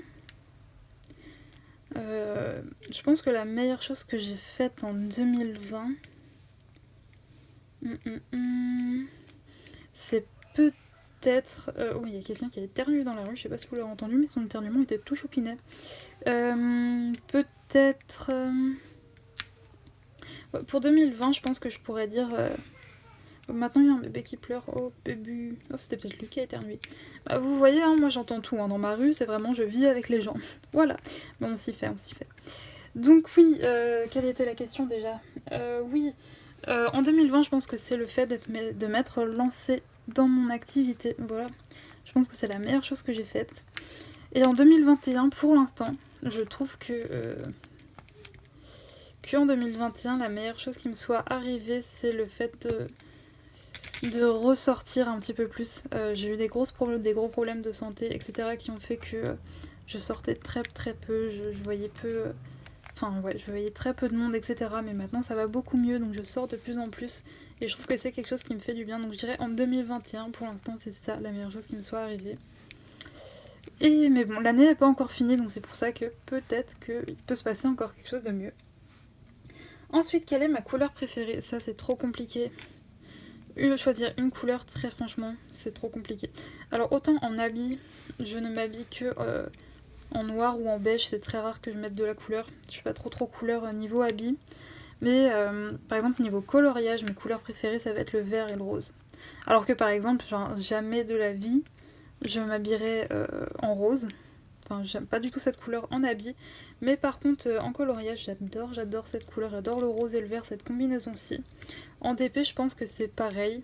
A: Je pense que la meilleure chose que j'ai faite en 2020, c'est peut-être... oui, il y a quelqu'un qui a éternué dans la rue, je sais pas si vous l'avez entendu, mais son éternuement était tout choupinet. Peut-être... pour 2020, je pense que je pourrais dire... maintenant, il y a un bébé qui pleure. Oh, bébé. Oh, c'était peut-être lui qui a éternué. Bah, vous voyez, hein, moi j'entends tout. Hein, dans ma rue, c'est vraiment je vis avec les gens. Voilà. Bon, on s'y fait, on s'y fait. Donc oui, quelle était la question déjà? Oui, en 2020, je pense que c'est le fait de m'être lancée dans mon activité. Voilà. Je pense que c'est la meilleure chose que j'ai faite. Et en 2021, pour l'instant, je trouve que en 2021, la meilleure chose qui me soit arrivée, c'est le fait de ressortir un petit peu plus. J'ai eu des gros problèmes de santé, etc. qui ont fait que je sortais très très peu, je voyais peu... Enfin ouais, je voyais très peu de monde, etc. Mais maintenant ça va beaucoup mieux, donc je sors de plus en plus. Et je trouve que c'est quelque chose qui me fait du bien. Donc je dirais en 2021, pour l'instant, c'est ça la meilleure chose qui me soit arrivée. Mais bon, l'année n'est pas encore finie, donc c'est pour ça que peut-être qu'il peut se passer encore quelque chose de mieux. Ensuite, quelle est ma couleur préférée? Ça, c'est trop compliqué. Choisir une couleur, très franchement, c'est trop compliqué. Alors, autant en habit, je ne m'habille que en noir ou en beige, c'est très rare que je mette de la couleur. Je suis pas trop couleur niveau habit. Mais par exemple, niveau coloriage, mes couleurs préférées, ça va être le vert et le rose. Alors que par exemple, genre, jamais de la vie, je m'habillerais en rose. Enfin, j'aime pas du tout cette couleur en habit. Mais par contre, en coloriage, j'adore cette couleur. J'adore le rose et le vert, cette combinaison-ci. En DP, je pense que c'est pareil.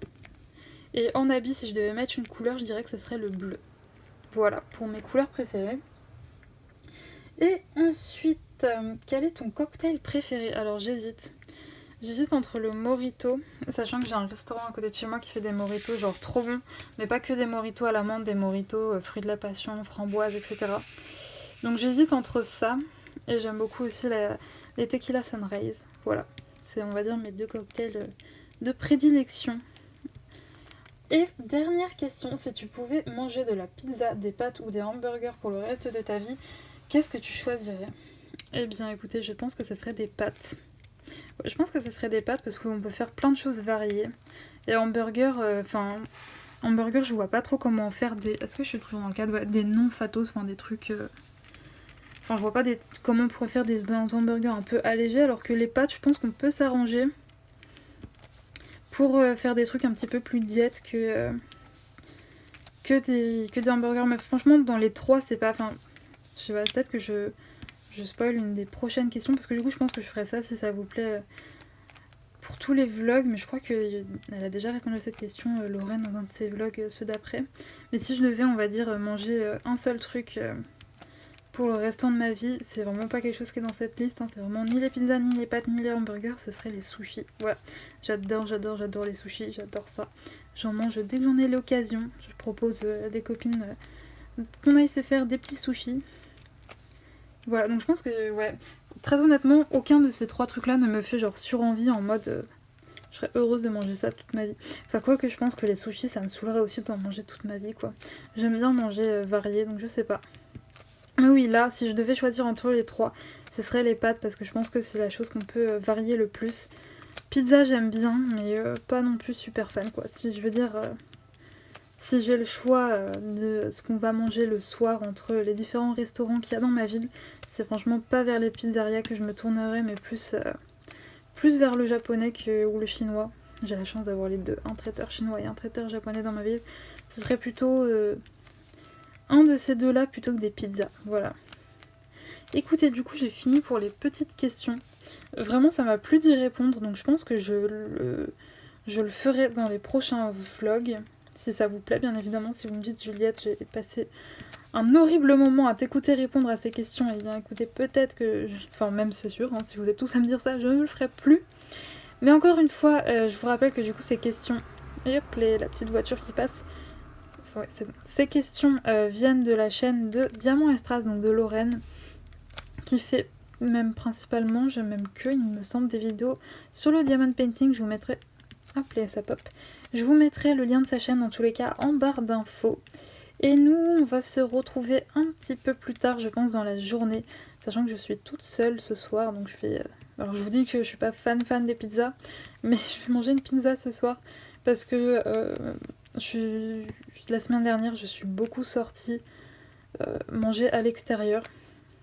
A: Et en habit, si je devais mettre une couleur, je dirais que ce serait le bleu. Voilà, pour mes couleurs préférées. Et ensuite, quel est ton cocktail préféré? Alors j'hésite. J'hésite entre le mojito, sachant que j'ai un restaurant à côté de chez moi qui fait des mojitos genre trop bons, mais pas que des mojitos à la menthe, des mojitos fruits de la passion, framboises, etc. Donc j'hésite entre ça, et j'aime beaucoup aussi les tequila sunrise. Voilà, c'est on va dire mes deux cocktails de prédilection. Et dernière question, si tu pouvais manger de la pizza, des pâtes ou des hamburgers pour le reste de ta vie, qu'est-ce que tu choisirais? Eh bien écoutez, je pense que ce serait des pâtes. Je pense que ce serait des pâtes parce qu'on peut faire plein de choses variées. Et hamburger, hamburger, je vois pas trop comment en faire des... Est-ce que je suis toujours dans le cadre des non-fatos, enfin des trucs... Enfin, je vois pas comment on pourrait faire des hamburgers un peu allégés, alors que les pâtes, je pense qu'on peut s'arranger pour faire des trucs un petit peu plus diète que des hamburgers. Mais franchement, dans les trois, c'est pas... Enfin, je sais pas, peut-être que je spoil une des prochaines questions, parce que du coup, je pense que je ferai ça si ça vous plaît pour tous les vlogs, mais je crois qu'elle a déjà répondu à cette question, Lorraine, dans un de ses vlogs, ceux d'après. Mais si je devais, on va dire, manger un seul truc pour le restant de ma vie, c'est vraiment pas quelque chose qui est dans cette liste, hein. C'est vraiment ni les pizzas, ni les pâtes, ni les hamburgers, ce serait les sushis. Voilà, j'adore les sushis, j'adore ça. J'en mange dès que j'en ai l'occasion. Je propose à des copines qu'on aille se faire des petits sushis. Voilà, donc je pense que, ouais, très honnêtement, aucun de ces trois trucs-là ne me fait genre surenvie en mode je serais heureuse de manger ça toute ma vie. Enfin, quoi que je pense que les sushis, ça me saoulerait aussi d'en manger toute ma vie, quoi. J'aime bien manger varié, donc je sais pas. Mais oui, là, si je devais choisir entre les trois, ce serait les pâtes parce que je pense que c'est la chose qu'on peut varier le plus. Pizza, j'aime bien, mais pas non plus super fan, quoi. Si je veux dire, si j'ai le choix de ce qu'on va manger le soir entre les différents restaurants qu'il y a dans ma ville, c'est franchement pas vers les pizzerias que je me tournerais, mais plus vers le japonais ou le chinois. J'ai la chance d'avoir les deux, un traiteur chinois et un traiteur japonais dans ma ville. Ce serait plutôt un de ces deux-là plutôt que des pizzas. Voilà. Écoutez, du coup, j'ai fini pour les petites questions. Vraiment, ça m'a plu d'y répondre, donc je pense que je le ferai dans les prochains vlogs. Si ça vous plaît, bien évidemment. Si vous me dites, Juliette, j'ai passé un horrible moment à t'écouter répondre à ces questions, et bien écoutez, peut-être que... Enfin, même c'est sûr, hein, si vous êtes tous à me dire ça, je ne le ferai plus. Mais encore une fois, je vous rappelle que du coup, ces questions... Et hop, la petite voiture qui passe. Ouais, c'est bon. Ces questions viennent de la chaîne de Diamant Estras, donc de Lorraine, qui fait même principalement, j'ai même que, il me semble, des vidéos sur le diamond painting. Je vous mettrai... Hop, là, ça pop. Je vous mettrai le lien de sa chaîne dans tous les cas en barre d'infos. Et nous, on va se retrouver un petit peu plus tard, je pense, dans la journée, sachant que je suis toute seule ce soir, donc je vais... Alors je vous dis que je suis pas fan des pizzas, mais je vais manger une pizza ce soir, parce que la semaine dernière, je suis beaucoup sortie manger à l'extérieur.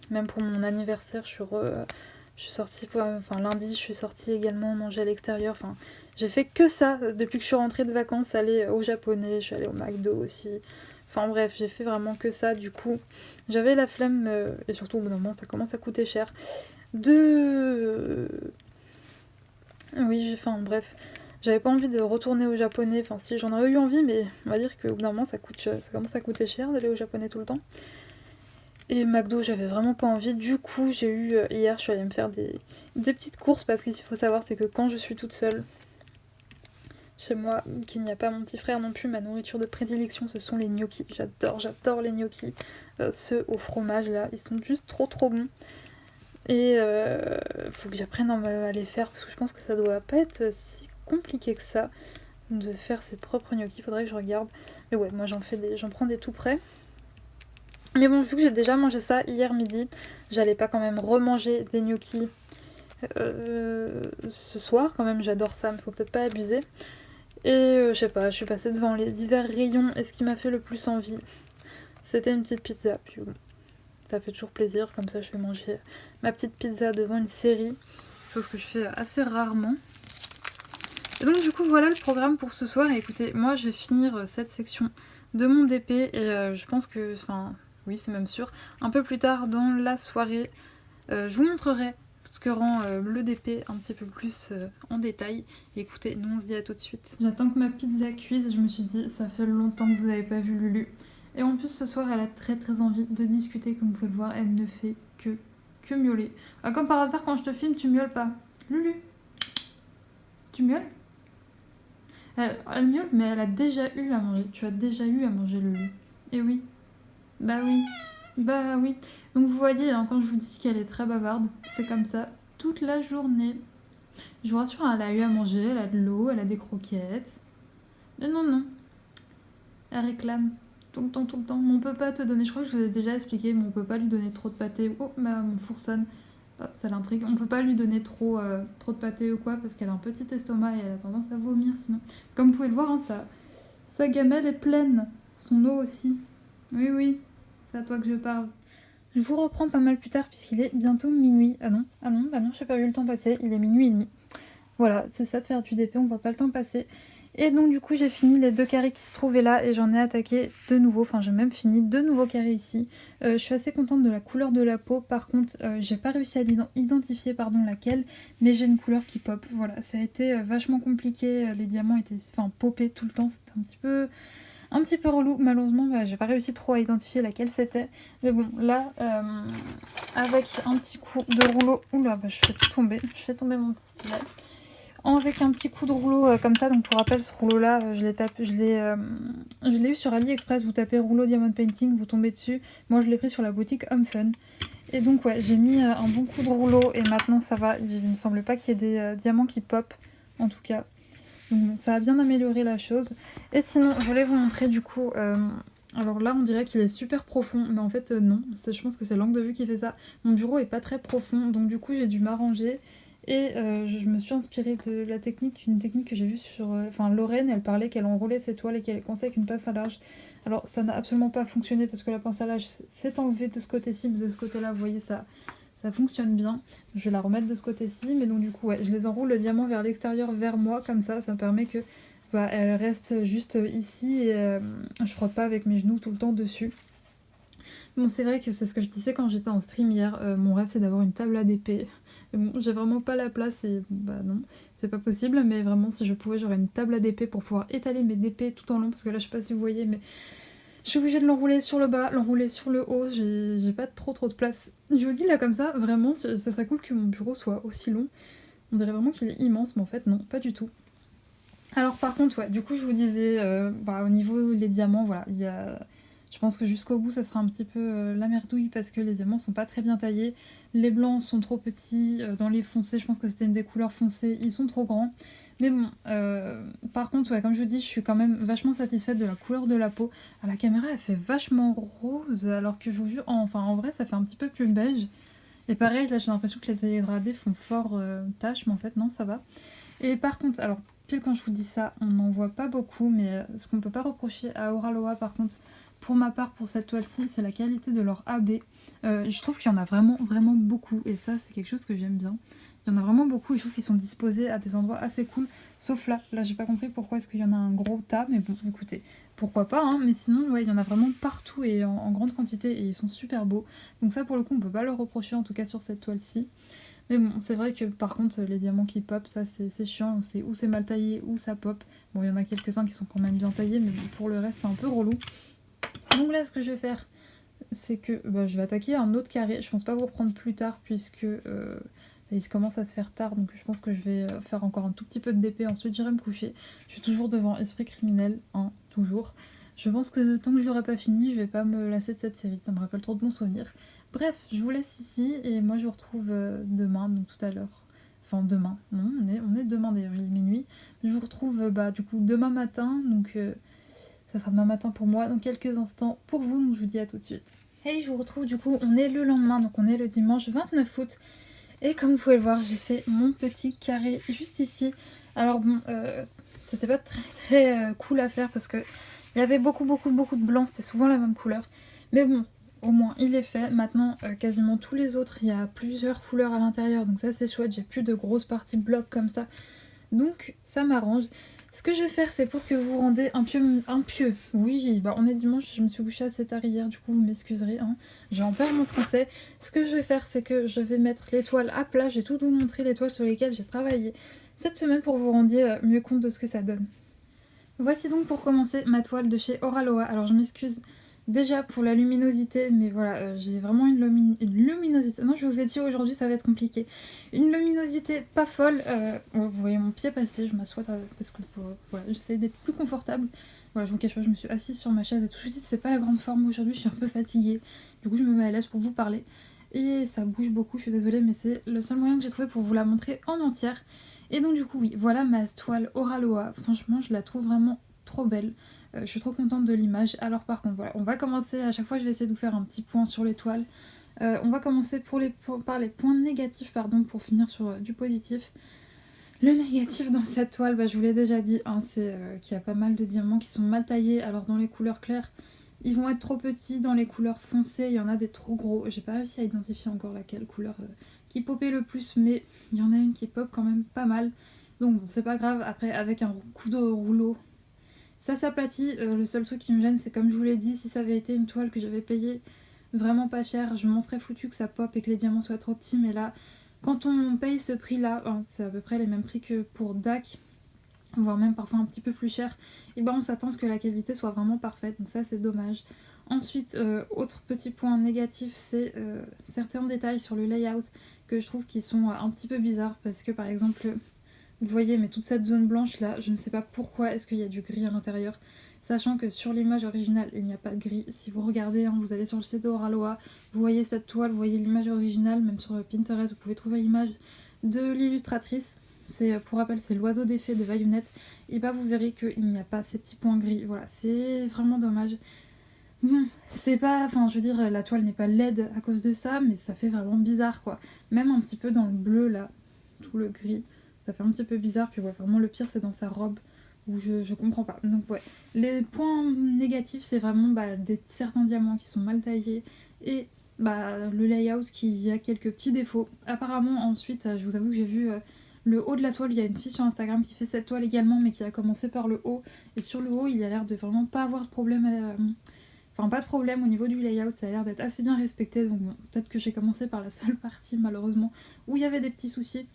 A: Même pour mon anniversaire, je suis sortie, enfin lundi, je suis sortie également manger à l'extérieur. Enfin, j'ai fait que ça depuis que je suis rentrée de vacances, aller au japonais, je suis allée au McDo aussi. Enfin bref, j'ai fait vraiment que ça. Du coup, j'avais la flemme, et surtout au bout d'un moment, ça commence à coûter cher. Oui, enfin bref, j'avais pas envie de retourner au japonais. Enfin si, j'en aurais eu envie, mais on va dire qu'au bout d'un moment, ça commence à coûter cher d'aller au japonais tout le temps. Et McDo, j'avais vraiment pas envie. Du coup, j'ai eu hier, je suis allée me faire des petites courses parce qu'il faut savoir, c'est que quand je suis toute seule chez moi, qu'il n'y a pas mon petit frère non plus, ma nourriture de prédilection, ce sont les gnocchis. J'adore les gnocchis. Ceux au fromage là, ils sont juste trop bons. Et faut que j'apprenne à les faire parce que je pense que ça doit pas être si compliqué que ça de faire ses propres gnocchis. Faudrait que je regarde. Mais ouais, moi j'en prends des tout prêts. Mais bon, vu que j'ai déjà mangé ça hier midi, j'allais pas quand même remanger des gnocchis ce soir. Quand même, j'adore ça, mais faut peut-être pas abuser. Et je sais pas, je suis passée devant les divers rayons et ce qui m'a fait le plus envie, c'était une petite pizza. Puis bon, ça fait toujours plaisir, comme ça je vais manger ma petite pizza devant une série, chose que je fais assez rarement. Et donc du coup voilà le programme pour ce soir. Et écoutez, moi je vais finir cette section de mon DP et je pense que, enfin oui c'est même sûr, un peu plus tard dans la soirée, je vous montrerai ce que rend le DP un petit peu plus en détail. Et écoutez, nous on se dit à tout de suite. J'attends que ma pizza cuise, je me suis dit ça fait longtemps que vous n'avez pas vu Lulu. Et en plus ce soir elle a très envie de discuter, comme vous pouvez le voir, elle ne fait que miauler. Ah, comme par hasard quand je te filme tu miaules pas. Lulu, tu miaules? Elle miaule, mais elle a déjà eu à manger. Tu as déjà eu à manger Lulu. Et oui. Bah oui. Bah oui. Donc vous voyez, hein, quand je vous dis qu'elle est très bavarde, c'est comme ça toute la journée. Je vous rassure, elle a eu à manger, elle a de l'eau, elle a des croquettes. Mais non. Elle réclame. Tout le temps. Mais on peut pas te donner, je crois que je vous ai déjà expliqué, mais on peut pas lui donner trop de pâté. Oh, mon four sonne. Hop, ça l'intrigue. On peut pas lui donner trop de pâté ou quoi parce qu'elle a un petit estomac et elle a tendance à vomir sinon. Comme vous pouvez le voir, hein, sa gamelle est pleine. Son eau aussi. Oui, c'est à toi que je parle. Je vous reprends pas mal plus tard puisqu'il est bientôt minuit. Ah non, j'ai pas vu le temps passer. Il est minuit et demi. Voilà, c'est ça de faire du DP, on voit pas le temps passer. Et donc du coup j'ai fini les 2 carrés qui se trouvaient là et j'en ai attaqué de nouveau, enfin j'ai même fini 2 nouveaux carrés ici. Je suis assez contente de la couleur de la peau, par contre j'ai pas réussi à identifier laquelle, mais j'ai une couleur qui pop, voilà. Ça a été vachement compliqué, les diamants étaient popés tout le temps, c'était un petit peu relou. Malheureusement j'ai pas réussi trop à identifier laquelle c'était. Mais bon là, avec un petit coup de rouleau, oula je fais tout tomber, je fais tomber mon petit stylet. Avec un petit coup de rouleau comme ça, donc pour rappel ce rouleau là je l'ai eu sur AliExpress, vous tapez rouleau diamond painting, vous tombez dessus, moi je l'ai pris sur la boutique Home Fun. Et donc ouais, j'ai mis un bon coup de rouleau et maintenant ça va, il me semble pas qu'il y ait des diamants qui pop en tout cas. Donc bon, ça a bien amélioré la chose. Et sinon je voulais vous montrer du coup Alors là on dirait qu'il est super profond, mais en fait non, je pense que c'est l'angle de vue qui fait ça. Mon bureau est pas très profond, donc du coup j'ai dû m'arranger. Et je me suis inspirée de la technique, une technique que j'ai vue sur... Enfin Lorraine, elle parlait qu'elle enroulait ses toiles et qu'elle conseille qu'une pince à linge. Alors ça n'a absolument pas fonctionné parce que la pince à linge s'est enlevée de ce côté-ci, mais de ce côté-là, vous voyez, ça fonctionne bien. Je vais la remettre de ce côté-ci, mais donc du coup, ouais, je les enroule le diamant vers l'extérieur, vers moi, comme ça me permet que bah, elle reste juste ici et je frotte pas avec mes genoux tout le temps dessus. Bon, c'est vrai que c'est ce que je disais quand j'étais en stream hier, mon rêve c'est d'avoir une table à DP. Mais bon, j'ai vraiment pas la place et bah non, c'est pas possible, mais vraiment si je pouvais j'aurais une table à DP pour pouvoir étaler mes DP tout en long, parce que là je sais pas si vous voyez, mais je suis obligée de l'enrouler sur le bas, l'enrouler sur le haut, j'ai pas trop de place. Je vous dis là comme ça, vraiment, ça serait cool que mon bureau soit aussi long. On dirait vraiment qu'il est immense, mais en fait non, pas du tout. Alors par contre, ouais, du coup je vous disais, au niveau des diamants, voilà, il y a... Je pense que jusqu'au bout ça sera un petit peu la merdouille parce que les diamants sont pas très bien taillés. Les blancs sont trop petits, dans les foncés, je pense que c'était une des couleurs foncées, ils sont trop grands. Mais bon, par contre, ouais, comme je vous dis, je suis quand même vachement satisfaite de la couleur de la peau. À la caméra, elle fait vachement rose, alors que je vous jure, en vrai, ça fait un petit peu plus beige. Et pareil, là, j'ai l'impression que les dégradés font fort tache, mais en fait, non, ça va. Et par contre, alors, pile quand je vous dis ça, on n'en voit pas beaucoup, mais ce qu'on peut pas reprocher à Oraloa, par contre, pour ma part, pour cette toile-ci, c'est la qualité de leur AB. Je trouve qu'il y en a vraiment beaucoup, et ça, c'est quelque chose que j'aime bien. Il y en a vraiment beaucoup et je trouve qu'ils sont disposés à des endroits assez cool, sauf là. Là, j'ai pas compris pourquoi est-ce qu'il y en a un gros tas, mais bon, écoutez, pourquoi pas, hein. Mais sinon, ouais, il y en a vraiment partout et en grande quantité et ils sont super beaux. Donc ça, pour le coup, on peut pas le reprocher, en tout cas sur cette toile-ci. Mais bon, c'est vrai que par contre, les diamants qui pop, ça c'est chiant, ou c'est mal taillé, ou ça pop. Bon, il y en a quelques-uns qui sont quand même bien taillés, mais bon, pour le reste, c'est un peu relou. Donc là, ce que je vais faire, c'est que je vais attaquer un autre carré. Je pense pas vous reprendre plus tard, puisque il commence à se faire tard, donc je pense que je vais faire encore un tout petit peu de DP, ensuite j'irai me coucher. Je suis toujours devant Esprit Criminel, hein, toujours. Je pense que tant que je l'aurai pas fini, je vais pas me lasser de cette série, ça me rappelle trop de bons souvenirs. Bref, je vous laisse ici, et moi je vous retrouve demain, donc tout à l'heure. Enfin demain, non, on est demain d'ailleurs, il est minuit. Je vous retrouve du coup demain matin, donc ça sera demain matin pour moi, dans quelques instants pour vous, donc je vous dis à tout de suite. Hey, je vous retrouve du coup, on est le lendemain, donc on est le dimanche 29 août. Et comme vous pouvez le voir, j'ai fait mon petit carré juste ici. Alors bon, c'était pas très cool à faire parce que il y avait beaucoup de blanc, c'était souvent la même couleur. Mais bon, au moins il est fait. Maintenant, quasiment tous les autres, il y a plusieurs couleurs à l'intérieur, donc ça c'est chouette. J'ai plus de grosses parties blocs comme ça, donc ça m'arrange. Ce que je vais faire, c'est pour que vous rendez un pieu. Oui, on est dimanche, je me suis couchée assez tard hier, du coup vous m'excuserez, hein. J'en perds mon français. Ce que je vais faire, c'est que je vais mettre l'étoile à plat. J'ai tout vous montrer les toiles sur lesquelles j'ai travaillé cette semaine pour que vous rendiez mieux compte de ce que ça donne. Voici donc pour commencer ma toile de chez Oraloa. Alors je m'excuse déjà pour la luminosité, mais voilà, j'ai vraiment une luminosité. Non, je vous ai dit aujourd'hui ça va être compliqué. Une luminosité pas folle. Vous voyez mon pied passer, je m'assois parce que voilà, j'essaie d'être plus confortable. Voilà, je vous cache pas, je me suis assise sur ma chaise et tout de suite, c'est pas la grande forme aujourd'hui, je suis un peu fatiguée. Du coup, je me mets à l'aise pour vous parler. Et ça bouge beaucoup, je suis désolée, mais c'est le seul moyen que j'ai trouvé pour vous la montrer en entière. Et donc du coup oui, voilà ma toile Oraloa, franchement je la trouve vraiment trop belle, je suis trop contente de l'image. Alors par contre voilà, on va commencer, à chaque fois je vais essayer de vous faire un petit point sur les toiles. On va commencer par les points négatifs pardon, pour finir sur du positif. Le négatif dans cette toile, je vous l'ai déjà dit, hein, c'est qu'il y a pas mal de diamants qui sont mal taillés. Alors dans les couleurs claires, ils vont être trop petits, dans les couleurs foncées, il y en a des trop gros. J'ai pas réussi à identifier encore laquelle couleur qui popait le plus, mais il y en a une qui pop quand même pas mal. Donc bon, c'est pas grave, après avec un coup de rouleau, ça s'aplatit. Le seul truc qui me gêne, c'est comme je vous l'ai dit, si ça avait été une toile que j'avais payée vraiment pas cher, je m'en serais foutu que ça pop et que les diamants soient trop petits, mais là, quand on paye ce prix-là, hein, c'est à peu près les mêmes prix que pour DAC, voire même parfois un petit peu plus cher, et on s'attend à ce que la qualité soit vraiment parfaite, donc ça c'est dommage. Ensuite, autre petit point négatif, c'est certains détails sur le layout que je trouve qui sont un petit peu bizarres, parce que par exemple, vous voyez, mais toute cette zone blanche là, je ne sais pas pourquoi est-ce qu'il y a du gris à l'intérieur, sachant que sur l'image originale il n'y a pas de gris. Si vous regardez, hein, vous allez sur le site d'Oraloa, vous voyez cette toile, vous voyez l'image originale, même sur Pinterest vous pouvez trouver l'image de l'illustratrice. C'est, pour rappel, c'est l'oiseau des fées de Vayunette. Et vous verrez qu'il n'y a pas ces petits points gris. Voilà, c'est vraiment dommage. Bon, c'est pas... Enfin, je veux dire, la toile n'est pas laide à cause de ça, mais ça fait vraiment bizarre, quoi. Même un petit peu dans le bleu, là, tout le gris, ça fait un petit peu bizarre. Puis ouais, vraiment, le pire, c'est dans sa robe, où je comprends pas. Donc ouais, les points négatifs, c'est vraiment certains diamants qui sont mal taillés, et le layout qui a quelques petits défauts. Apparemment, ensuite, je vous avoue que j'ai vu... le haut de la toile, il y a une fille sur Instagram qui fait cette toile également, mais qui a commencé par le haut. Et sur le haut, il a l'air de vraiment pas avoir de problème Enfin, pas de problème au niveau du layout, ça a l'air d'être assez bien respecté, donc bon, peut-être que j'ai commencé par la seule partie, malheureusement, où il y avait des petits soucis.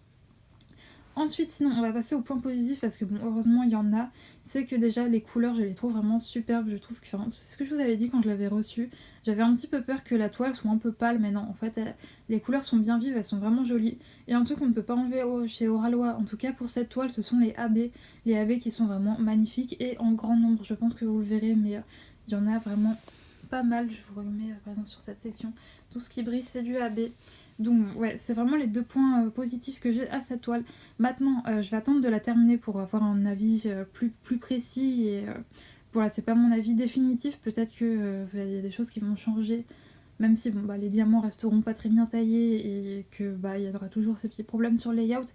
A: Ensuite, sinon, on va passer au point positif, parce que bon, heureusement, il y en a. C'est que déjà, les couleurs, je les trouve vraiment superbes. Je trouve que, enfin, c'est ce que je vous avais dit quand je l'avais reçu. J'avais un petit peu peur que la toile soit un peu pâle, mais non, en fait, les couleurs sont bien vives, elles sont vraiment jolies. Et un truc qu'on ne peut pas enlever chez Oralois, en tout cas pour cette toile, ce sont les AB. Les AB qui sont vraiment magnifiques et en grand nombre. Je pense que vous le verrez, mais il y en a vraiment pas mal. Je vous remets par exemple sur cette section. Tout ce qui brille, c'est du AB. Donc ouais, c'est vraiment les deux points positifs que j'ai à cette toile. Maintenant, je vais attendre de la terminer pour avoir un avis plus précis. Et voilà, c'est pas mon avis définitif. Peut-être qu'il y a des choses qui vont changer. Même si bon, les diamants resteront pas très bien taillés et que il y aura toujours ces petits problèmes sur le layout.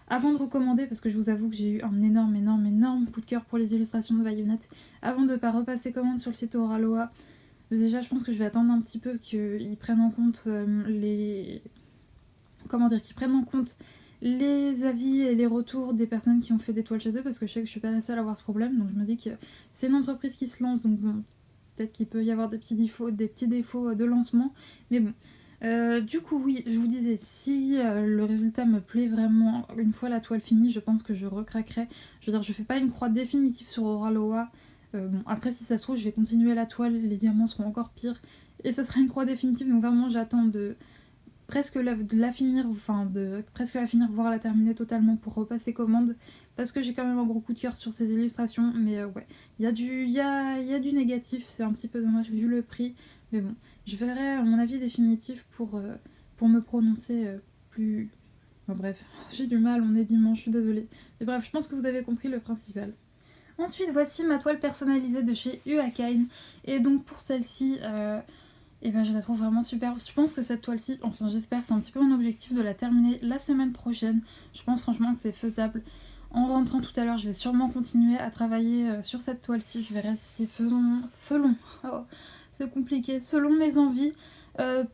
A: Avant de recommander, parce que je vous avoue que j'ai eu un énorme coup de cœur pour les illustrations de Violet, avant de pas repasser commande sur le site Oraloa, déjà je pense que je vais attendre un petit peu qu'ils prennent en compte qu'ils prennent en compte les avis et les retours des personnes qui ont fait des toiles chez eux, parce que je sais que je suis pas la seule à avoir ce problème, donc je me dis que c'est une entreprise qui se lance, donc bon, peut-être qu'il peut y avoir des petits défauts de lancement, mais bon. Du coup, oui, je vous disais, si le résultat me plaît vraiment, une fois la toile finie, je pense que je recraquerai. Je veux dire, je fais pas une croix définitive sur Oraloa. Bon, après, si ça se trouve, je vais continuer la toile, les diamants seront encore pires, et ça sera une croix définitive, donc vraiment, j'attends de la finir, voire la terminer totalement pour repasser commande, parce que j'ai quand même un gros coup de cœur sur ces illustrations, mais ouais, il y a du négatif, c'est un petit peu dommage vu le prix, mais bon, je verrai mon avis définitif pour me prononcer plus... Enfin, bref, j'ai du mal, on est dimanche, je suis désolée. Mais bref, je pense que vous avez compris le principal. Ensuite, voici ma toile personnalisée de chez Huakain, et donc pour celle-ci... et je la trouve vraiment super. Je pense que cette toile-ci, enfin j'espère, c'est un petit peu mon objectif de la terminer la semaine prochaine. Je pense franchement que c'est faisable. En rentrant tout à l'heure, je vais sûrement continuer à travailler sur cette toile-ci. Je verrai si c'est selon. Oh, c'est compliqué. Selon mes envies.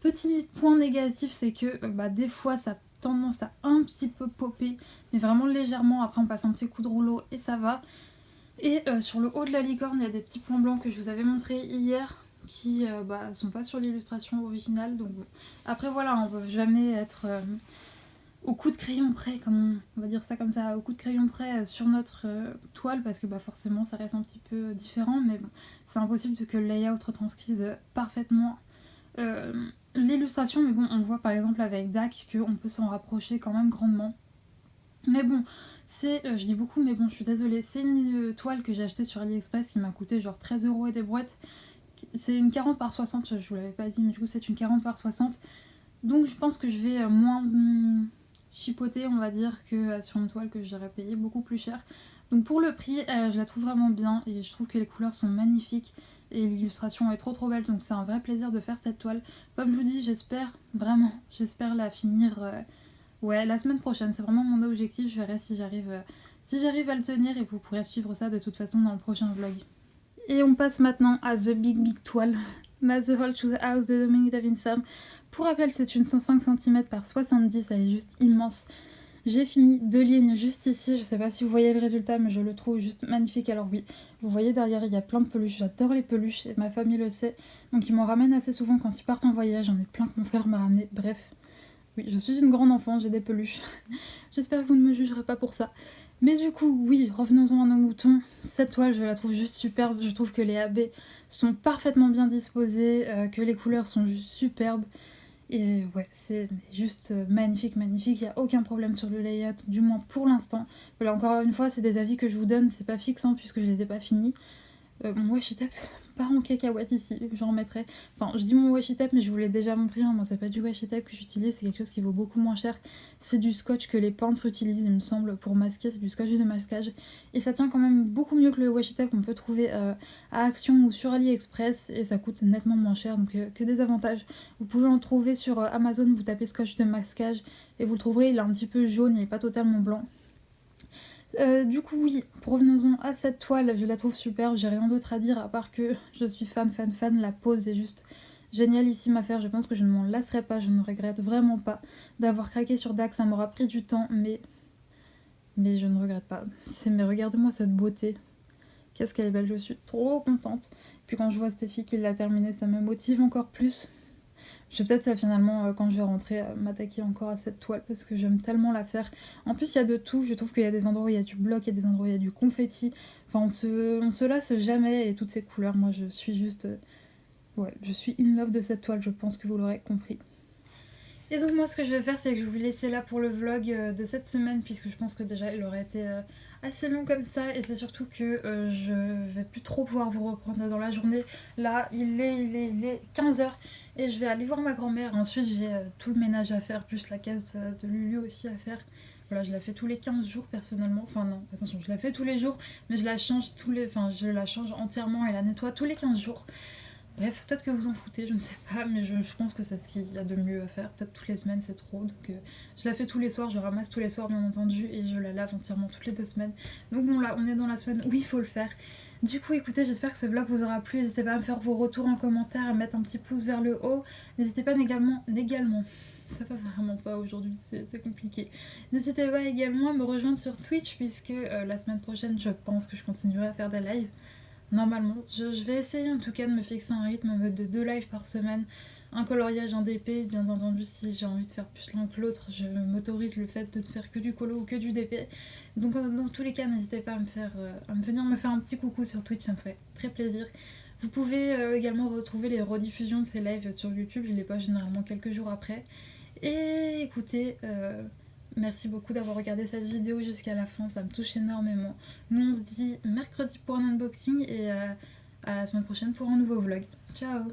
A: Petit point négatif, c'est que des fois ça a tendance à un petit peu popper, mais vraiment légèrement. Après on passe un petit coup de rouleau et ça va. Et sur le haut de la licorne, il y a des petits points blancs que je vous avais montré hier, qui sont pas sur l'illustration originale, donc bon. Après voilà, on peut jamais être au coup de crayon près, comme on va dire ça comme ça, au coup de crayon près sur notre toile, parce que forcément ça reste un petit peu différent, mais bon, c'est impossible que le layout retranscrise parfaitement l'illustration, mais bon, on voit par exemple avec DAC qu'on peut s'en rapprocher quand même grandement. Mais bon, je dis beaucoup, mais bon, je suis désolée, c'est une toile que j'ai achetée sur AliExpress qui m'a coûté genre 13€ et des brouettes. C'est une 40 par 60, je vous l'avais pas dit, mais du coup c'est une 40 par 60. Donc je pense que je vais moins chipoter, on va dire, que sur une toile que j'aurais payé beaucoup plus cher. Donc pour le prix, je la trouve vraiment bien et je trouve que les couleurs sont magnifiques et l'illustration est trop belle, donc c'est un vrai plaisir de faire cette toile. Comme je vous dis, j'espère la finir la semaine prochaine. C'est vraiment mon objectif, je verrai si j'arrive à le tenir et vous pourrez suivre ça de toute façon dans le prochain vlog. Et on passe maintenant à The Big Toile, The Hall to the House de Dominique Davidson. Pour rappel, c'est une 105 cm par 70, elle est juste immense. J'ai fini 2 lignes juste ici, je sais pas si vous voyez le résultat, mais je le trouve juste magnifique. Alors oui, vous voyez derrière, il y a plein de peluches, j'adore les peluches et ma famille le sait. Donc ils m'en ramènent assez souvent quand ils partent en voyage, j'en ai plein que mon frère m'a ramené, bref. Oui, je suis une grande enfant, j'ai des peluches. J'espère que vous ne me jugerez pas pour ça. Mais du coup, oui, revenons-en à nos moutons. Cette toile, je la trouve juste superbe. Je trouve que les AB sont parfaitement bien disposés, que les couleurs sont juste superbes. Et ouais, c'est juste magnifique. Il n'y a aucun problème sur le layout, du moins pour l'instant. Voilà, encore une fois, c'est des avis que je vous donne, c'est pas fixe, puisque je les ai pas finis. Moi, je tape part en cacahuète ici, j'en remettrai. Enfin, je dis mon washi tape, mais je vous l'ai déjà montré, hein. Moi c'est pas du washi tape que j'utilise, c'est quelque chose qui vaut beaucoup moins cher. C'est du scotch que les peintres utilisent, il me semble, pour masquer, c'est du scotch de masquage. Et ça tient quand même beaucoup mieux que le washi tape qu'on peut trouver à Action ou sur AliExpress, et ça coûte nettement moins cher, donc que des avantages. Vous pouvez en trouver sur Amazon, vous tapez scotch de masquage, et vous le trouverez, il est un petit peu jaune, il n'est pas totalement blanc. Du coup oui, revenons-en à cette toile, je la trouve superbe, j'ai rien d'autre à dire à part que je suis fan, la pose est juste génialissime à faire, je pense que je ne m'en lasserai pas, je ne regrette vraiment pas d'avoir craqué sur Dax, ça m'aura pris du temps, mais je ne regrette pas. Mais regardez-moi cette beauté, qu'est-ce qu'elle est belle, je suis trop contente. Puis quand je vois Steffi qui l'a terminée, ça me motive encore plus. Je vais peut-être ça finalement quand je vais rentrer m'attaquer encore à cette toile parce que j'aime tellement la faire. En plus il y a de tout, je trouve qu'il y a des endroits où il y a du bloc, il y a des endroits où il y a du confetti. Enfin on se lasse jamais et toutes ces couleurs, moi je suis juste... ouais, je suis in love de cette toile, je pense que vous l'aurez compris. Et donc moi ce que je vais faire c'est que je vais vous laisser là pour le vlog de cette semaine puisque je pense que déjà il aurait été assez long comme ça et c'est surtout que je vais plus trop pouvoir vous reprendre dans la journée. Là il est 15h et je vais aller voir ma grand-mère. Ensuite j'ai tout le ménage à faire plus la case de Lulu aussi à faire. Voilà, je la fais tous les 15 jours personnellement. Enfin non, attention, je la fais tous les jours mais je la change je la change entièrement et la nettoie tous les 15 jours. Bref, peut-être que vous en foutez, je ne sais pas, mais je pense que c'est ce qu'il y a de mieux à faire. Peut-être toutes les semaines c'est trop, donc je la fais tous les soirs, je ramasse tous les soirs bien entendu, et je la lave entièrement toutes les 2 semaines. Donc bon là, on est dans la semaine où il faut le faire. Du coup écoutez, j'espère que ce vlog vous aura plu, n'hésitez pas à me faire vos retours en commentaire, à mettre un petit pouce vers le haut. N'hésitez pas également, ça va vraiment pas aujourd'hui, c'est compliqué. N'hésitez pas également à me rejoindre sur Twitch, puisque la semaine prochaine je pense que je continuerai à faire des lives. Normalement, je vais essayer en tout cas de me fixer un rythme en mode de 2 lives par semaine, un coloriage, un DP, bien entendu si j'ai envie de faire plus l'un que l'autre, je m'autorise le fait de ne faire que du colo ou que du DP. Donc dans tous les cas, n'hésitez pas à me venir me faire un petit coucou sur Twitch, ça me fait très plaisir. Vous pouvez également retrouver les rediffusions de ces lives sur YouTube, je les poste généralement quelques jours après. Et écoutez, merci beaucoup d'avoir regardé cette vidéo jusqu'à la fin, ça me touche énormément. Nous on se dit mercredi pour un unboxing et à la semaine prochaine pour un nouveau vlog. Ciao!